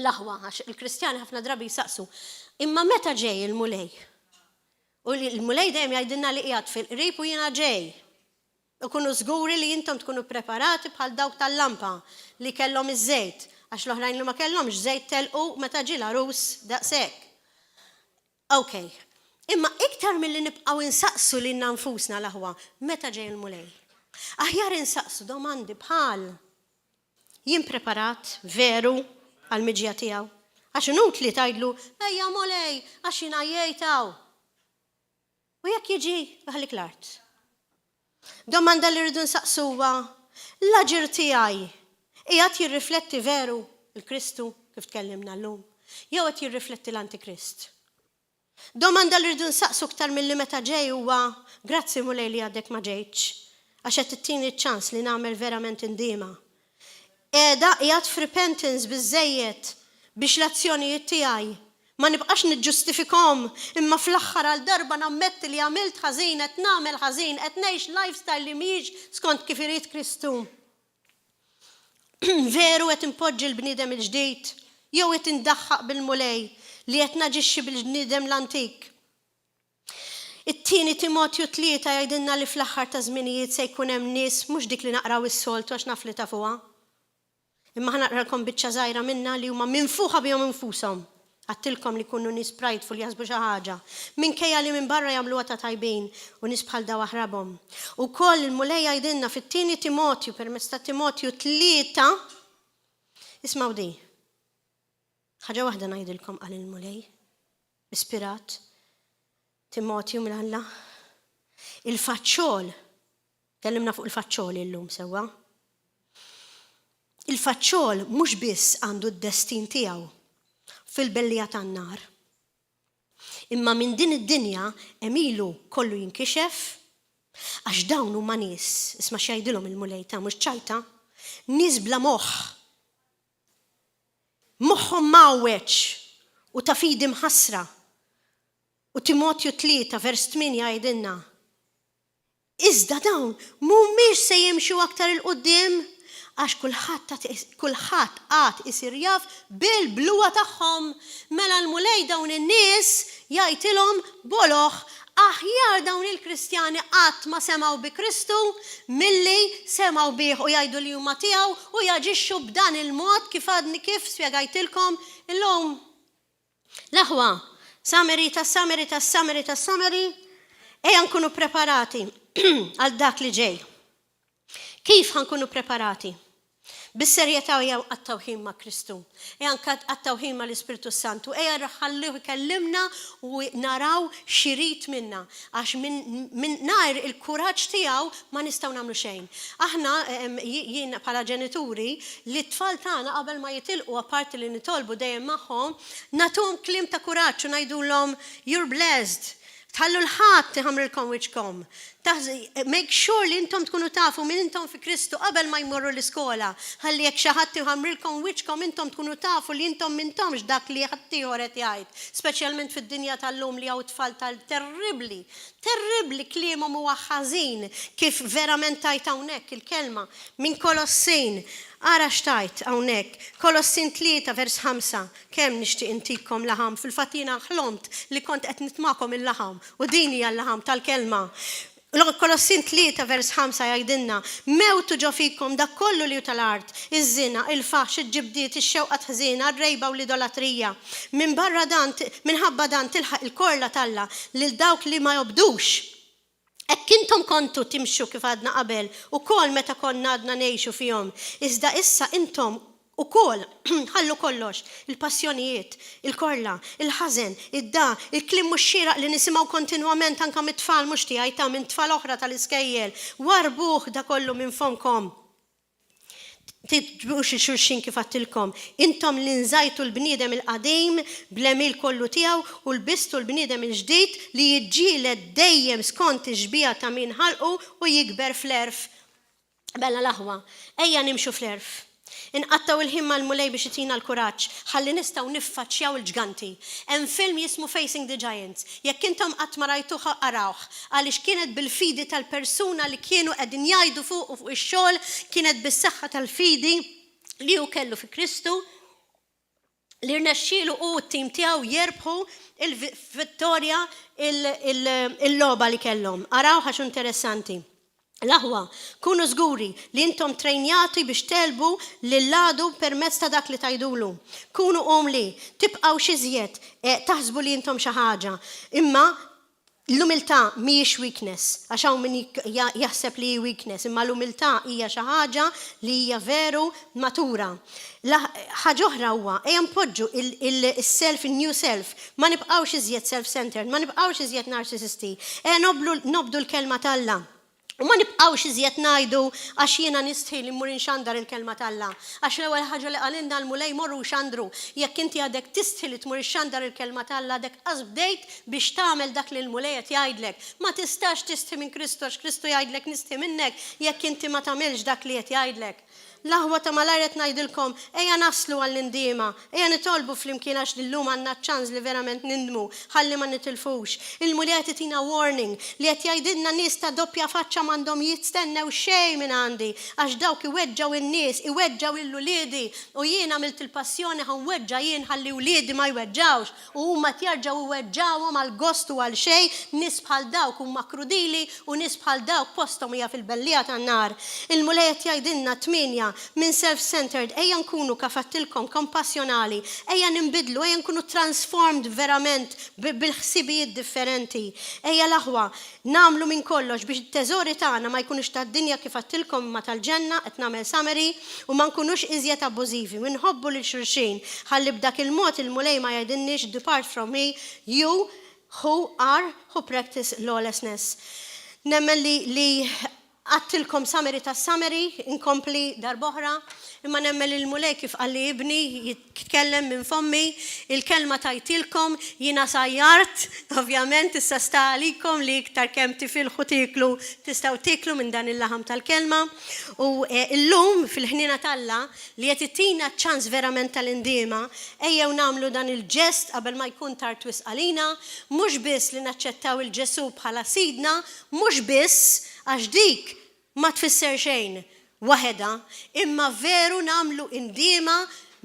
l-aħwa, għax il-Kristjani ħafna drabi jsaqsu, imma meta ġej il-mulej? U il-mulej dejjem jgħidilna li qiegħed fil-qrib u jiena ġej. Ikunu żguri li intom tkunu preparati bħal dawk tal-lampa li kellhom iż-żejt, għax l-oħrajn li ma kellhomx żejt telqu meta ġie l-arus daqshekk. Okay. Imma iktar milli nibqgħu insaqsu lil nfusna l-aħwa, meta ġej il-mulej? Aħjar insaqsu domandi bħal jien preparat veru għal miġja tiegħu. Għax inutli tgħidlu ejja mulej għax jiena jgħidtaw. U jekk jiġi ħallik l-art. Domanda li rridu nsaqsuha, l-aġir tiegħi qiegħed jirrifletti veru il-Kristu kif tkellimna llum, jew qed jirrifletti l-Antikrist. Domanda li rridu nsaqsu aktar milli meta ġej huwa grazzi mulej li għadek ma ġejtx, għax qed tittini ċ-ċans li nagħmel verament indiema. Qiegħda qiegħed f'repentance biżżejjed biex l-azzjonijiet tiegħi ma nibqax niġġustifikhom, imma fl-aħħar għal darba nammetti li għamilt ħażin, qed nagħmel ħażin, qed ngħix lifestyle li mhijiex skont kif irid Kristu. Veru qed impoġġi l-bniedem il-ġdid, jew qed indaħħaq bil-mulej li qed naġixxi bil-bniedem l-antik. It-tieni Timotju 3 jgħidilna li fl-aħħar ta' żminijiet se jkun hemm nies mhux dik li naqraw is-soltu għax naf li tafuha. Imma ħanaqralkom biċċa żgħira minnha li huma minfuħa bihom infushom. Għattilkom li kunnu nis prideful jasbu xi ħaġa. Minkejja li minn barra jagħmluha ta' tajbin u nis bħal daw aħrabhom. Ukoll il-mulej jgħidilna fit-tieni Timotju permezz ta' Timotju 3 ismaw di. Ħaġa waħda ngħidilkom qal il-mulej. Ispirat Timotju minn Alla. Il-faċċol, kellimna fuq il-faċċol illum sewwa. Il-faċċol mhux biss għandu d-destin tiegħu fil-bellija tan-nar. Imma minn din id-dinja emilu kollu jinkixef għax dawn huma nies, isma' x'jgħidilhom il-mulej ta' mhux ċajta, nies bla moħħ. Moħħhom mawweġ u ta' fidi mħassra. U Timotju 3 vers 8 jgħidilna iżda dawn mhumiex se jimxu aktar il-qudiem għax kulħadd qatt isir jaf bil-bluwa tagħhom, mela l-mulej dawn in-nies jgħidilhom boloħ aħjar dawn il-Kristjani qatt ma semgħu bi Kristu milli semgħu bih u jgħidu li huma tiegħu u jaġixxu b'dan il-mod kif għadni kif spjegajtilkom illum. L-aħwa, summary, ejja nkunu preparati għal dak li ġej. Kif ħankunu preparati? Bis-serjetà jew għat-tawħid ma' Kristu. Anke għat-tawħid ma' l-Ispiritu Santu. Ejja ħallihu jkellimna u naraw xirid minna. Għax minn nar il-kuraġġ tiegħu ma nistgħu nagħmlu xejn. Aħna jien bħala ġenituri li t-tfal tagħna qabel ma jitilqu apparti li nitolbu dejjem magħhom, nagħtuhom kliem ta' kuraġġ u ngħidulhom you're blessed. Tħallu l-ħadd iħammrilkom wiċkom. Make sure li intom tkunu tafu minn intom fi Kristu qabel ma jmorru l-iskola. Ħalli jekk xi ħadd iħammrilkom wiċċkom intom tkunu tafu li intom m'intomx dak li ħadd ieħor qed jgħid. Speċjalment fid-dinja tal-lum li hawn tfal terribli. Terribli kliemhom huwa ħażin kif verament tajt hawnhekk il-kelma minn Kolossin. Ara xtajt hawnhekk. Kolossin 3 vers 5. Kemm nixtieq intikom laħam fil-fatina ħlomt li kont qed nitmakom il-laħam u din hija l-laħam tal-kelma. Kolossin 3 vers 5 jgħidilna mewtu ġo fikom dak kollu li hu tal-art, iż-żina, il-faħx, il-ġibdiet, ix-xewqa ħżiena, r-rejba u l-idolatrija. Minħabba dan tilħaq il-korla talla lil dawk li ma jobdux. Ekk intom kontu timxu kif għadna qabel u kol meta konna għadna nejxu fihom. Iżda issa intom u kol ħallu kollox, il-passjonijiet, il-korla, il-ħazen, id-da, il-klim mux xiraq li nisimaw kontinuament anka mit-tfal mux tijaj ta' minn tfal oħra tal-iskejjel. Warbuħ da kollu minn fonkom. Titbux il-xurxin kif għattilkom. Intom li nżajtu l-bniedem il-qadim bl-emil kollu tijaw u l-bistu l-bniedem il-ġdid li jġilet dejjem skont iġbija ta' min ħalqu u jikber fl-erf. Bella laħwa, ejja nimxu fl-erf. Inqattaw il-ħimma l-mulej biex itina l-kuraġġ, ħalli nistgħu niffaċċjaw il-ġganti. Hemm film jismu Facing the Giants. Jekk intom qatt ma rajtuha arawh, għaliex kienet bil-fidi tal-persuna li kienu qegħdin jgħidu fuq u fuq ix-xogħol, kienet bis-saħħa tal-fidi li hu kellu fi Kristu, li rnexxielu u t-tim tiegħu jerbħu il-vittorja il-logħba li kellhom. Araw ħax interessanti. Laħwa, kunu żguri li intom trejnjati biex telbu lill-ladu permezz ta' dak li tajdulu. Kunu omli, tibqaw xiżjed, taħsbu li intom xi ħaġa. Imma l-umiltà mhijiex weakness, għax hawn min jaħseb li hi weakness, imma l-umiltà hija xi ħaġa li hija veru matura. Ħaġa oħra huwa, ejja npoġġu il-self, il-new self, ma nibqgħux iżjed self-centered, ma nibqgħux iżjed narcissisti. Nobdu l-kelma tal-Alla. U ma nibqawx iżjed ngħidu għax jiena nistħi li mmur inxandar il-kelma tal-Alla. Għax l-ewwel ħaġa li qalinna l-mulej morru xandru. Jekk inti għadek tistħi li tmur inxandar il-kelma tal-Alla dek bdejt biex tagħmel dak li l-mulej qed jgħidlek. Ma tistax tistħi minn Kristu għax Kristu jgħidlek nistħi minnek jekk inti ma tagħmilx dak li qed jgħidlek. Laħwa ta' malajret ngħidilkom, ejja naslu għall-indiema, ejja nitolbu flimkien għax lillum għandna ċans li verament nindmu, ħalli ma nitilfux. Il-mulej titina warning li qed jgħidilna nies ta' doppja faċċa m'għandhom jistennew xejn minn għandi, għax dawk iweġġaw in-nies, iweġġaw il-uliedi u jien għamilt il-passjoni ħanweġġa jien ħalli uliedi ma jweġġawx u huma tjerġgħu iweġġawhom għal gost u għal xejn, nies bħal dawk huma krudili u nies bħal dawk posthom hija fil-bellija tan-nar. Il-mulej qed jgħidilna 8 minn self-centered, ejja nkunu kafattilkom kompassjonali, ejja nimbidlu, ejja nkunu transformed verament bil-ħsibijiet differenti. Ejja laħwa, namlu minn kollox biex it-teżori tagħna ma jkunux tad-dinja kif għattilkom ma tal-ġenna qed nagħmel summary u ma nkunux iżjed abbużivi, minħobbu lil xulxin. Ħalli b'dak il-mod il-mulej ma jgħidilniex depart from me, you who practice lawlessness. Nemmen li għattilkom summary ta' summary, inkompli darboħra, imma nemmel il-mulej kif għalli ibni, jitkellem minn fommi, il-kelma tajtilkom, jina sajjart, ovvjament, issa sta għalikom li iktar kem tifilħu tiklu, tistaw tiklu minn dan il-laħam tal-kelma, u il-lum fil-ħnina talla li jettitina ċans verament tal-indima, ejjew namlu dan il-ġest qabel ma jkun tartwis għalina, mux biss li naċċettaw il-ġesu bħala sidna, mux biss għax dik ma tfisser xejn waħeda, imma veru namlu indima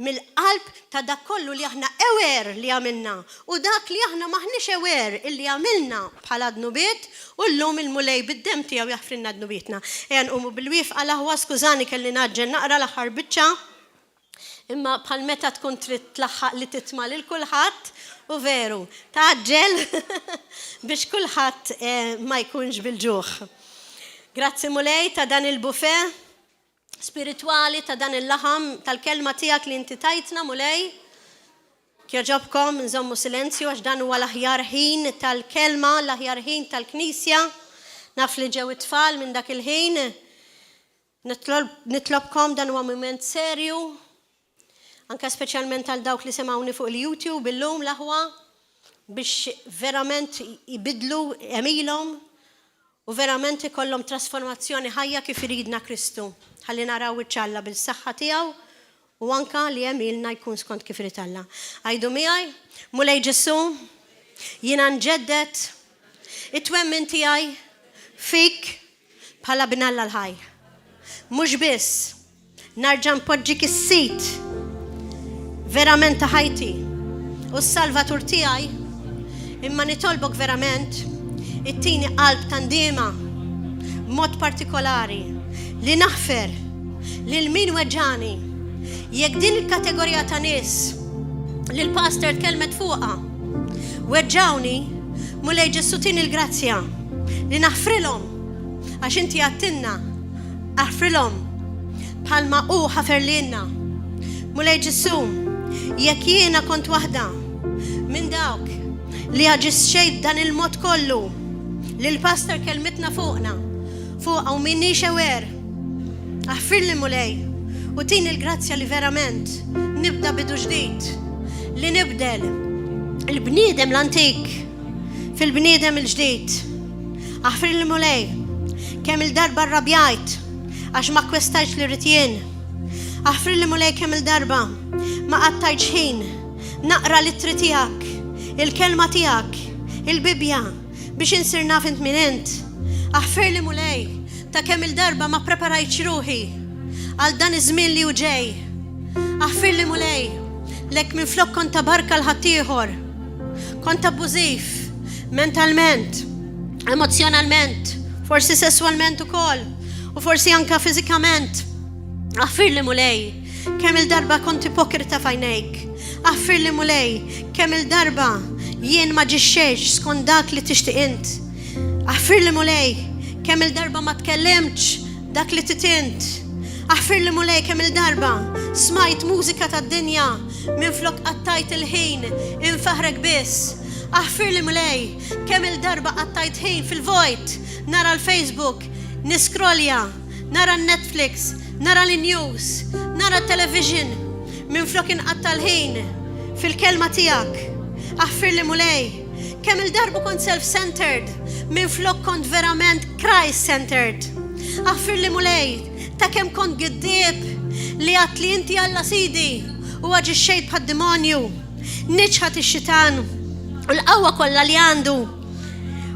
mill-qalb ta' dak kollu li aħna ewer li għamilna u dak li aħna maħniex ewer illi għamilna bħala dnubiet u l-lum il-mulej bid-dem tiegħu jaħfrinna dnubietna. Ejja nqumu bil-wifqa laħwa skużani kelli naġġel naqra l-aħħar biċċa, imma bħal meta tkun trid tlaħħaq li titma' lil kulħadd u veru taġġel biex kulħadd ma jkunx bil-ġuħ. Grazzi mulej ta' dan il-buffet spirituali, ta' dan il-laħam tal-kelma tiegħek li inti tajtna mulej. Kjoġobkom nżommu silenzju għax dan huwa l-aħjar ħin tal-kelma, l-aħjar ħin tal-Knisja. Naf li ġew it-tfal minn dak il-ħin. Nitlobkom dan huwa mument serju. Anka speċjalment għal dawk li semawni fuq il-YouTube illum laħwa biex verament ibidlu emilhom u verament ikollhom trasformazzjoni ħajja kif iridna Kristu. Ħalli naraw iċ-Alla bil-saħħa tiegħu u anka li hemm ilna jkun skont kif irid Alla. Għajdu miegħi, mulej Ġesu, jiena nġeddet it-twemmin tiegħi fik bħala binalla l-ħaj. Mhux biss narġa' npoġġik is-sit verament ta' ħajti u s-salvatur tiegħi, imma nitolbok verament it-tini qalb tandiema mod partikolari li naħfer lil min weġġani jekk din il-kategorija ta' nies li l-pastor tkellmet fuqha weġġawni mulej Ġesu tini l-grazzja li naħfrilhom għax inti għattinna aħfrilhom bħalma hu ħafer lilna. Mulej Ġesu jekk jiena kont waħda minn dawk li ħaġisċejt dan il-mod kollu li l-pastor kelmetna fuqha u minni xewer. Aħfir li mulej u tini l-grazzja li verament nibda bidu ġdid li nibdel il-bniedem l-antik fil-bniedem il-ġdid. Aħfir li mulej kemm il-darba rrabjajt għax ma kwestajx li ritjien. Aħfir li mulej kemm il-darba ma qattajx ħin naqra l-ittri tiegħek, il-kelma tiegħek, il-Bibja biex insir naf int min int. Aħfir li mulej ta' kemm il-darba ma preparajtx ruħi għal dan iż-żmien li hu ġej. Aħfir li mulej lek minn flok kont ta' barka l-ħaddieħor, kont abbużiv mentalment, emozjonalment, forsi sessualment ukoll u forsi anka fiżikament. Aħfir li mulej kemm il-darba kont ipokrita f'għajnejk. Aħfir li mulej kemm il-darba jien ma ġixxejx skont dak li tixtieq int. Aħfir li mulej kemm il-darba ma tkellimx dak li titint. Aħfir li mulej kemm il-darba smajt mużika tad-dinja minflok qattajt il-ħin infaħrek biss. Aħfir li mulej kemm il-darba qattajt ħin fil-vojt nara l-Facebook, niskrolja, nara Netflix, nara l-news, nara television minflok inqatta l-ħin fil-kelma tiegħek. Aħfir li mulej kemm il-darba kont self-centered minflok kont verament Christ-centered. Aħfir li mulej ta' kemm kont giddieb li għat li inti Alla sidi u ġixxejt bħad-demonju, niċħat ix-xitan u l-qawwa kollha li għandu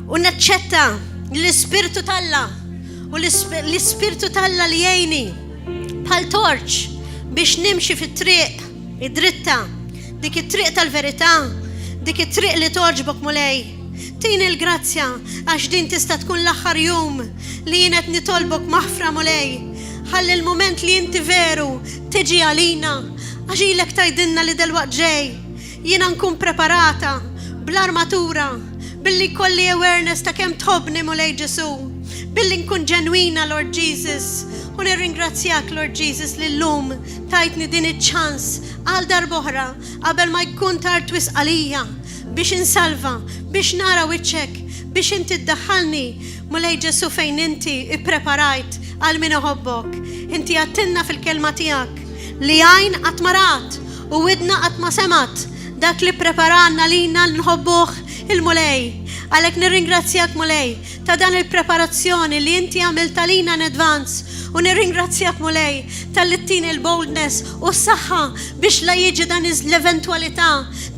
u naċċetta l-ispirtu talla u l-ispirtu talla li jgħini bħal torċ biex nimxi fit-triq id-dritta, dik it-triq tal-verità, dik it-triq li toġbok mulej. Tini l-grazzja għax din tista' tkun l-aħħar jum li jien qed nitolbok maħfra mulej. Ħalli l-moment li inti veru tiġi għalina għax ilek tajdinna li delwaqt ġej. Jiena nkun preparata bl-armatura billi kolli awareness ta' kemm tħobbni mulej Ġesu, billi nkun ġenwina Lord Jesus. U nirringrazzjak Lord Jesus li llum tajtni din iċ-ċans għal darb'oħra qabel ma jkun tard wisq għalija biex insalva, biex nara wiċċek, biex inti ddaħħalni mulej Ġesu fejn inti ippreparajt għal min iħobbok. Inti għattinna fil-kelma tiegħek li għajn qatt ma rat u widna qatt ma semat dak li preparanna lina nħobbuh il-mulej. Għalhekk nirringrazzjak mulej ta' dan il-preparazzjoni li inti għamilta lina in advance u nirringrazzjak mulej tal-littini il-boldness u s-saħħa biex la jiġi dan l-eventualità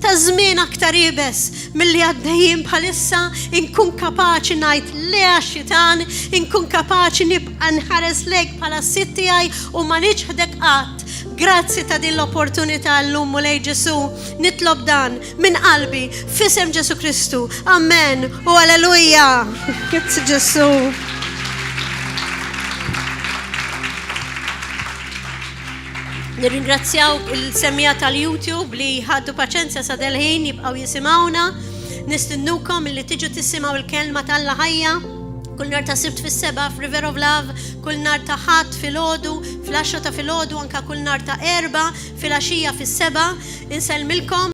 ta' żmien aktar ibes milli għaddejjin bħalissa inkun kapaċi ngħid le għax-xitan, inkun kapaċi nibqa' nħares lejk bħala s-sitt tiegħi u ma niġħdek qatt. Grazzi ta' din l-opportunità llum mulej Ġesu, nitlob dan minn qalbi f'isem Ġesu Kristu. Amen u alleluja. Grazzi Ġesu. Nirringrazzjaw il-semmija tal-YouTube li ħaddu paċenzja sa delħin jibqgħu jisimgħuna. Nistinnukom li tiġu tissimgħu il-kelma tal-Alla ħajja kull nhar ta' Sibt fis-7 f'River of Love, kull nhar ta' Ħadd filgħodu, fl-10 ta' filgħodu anke kull nhar ta' Erba' fil-għaxija fis-7. Insellmilkom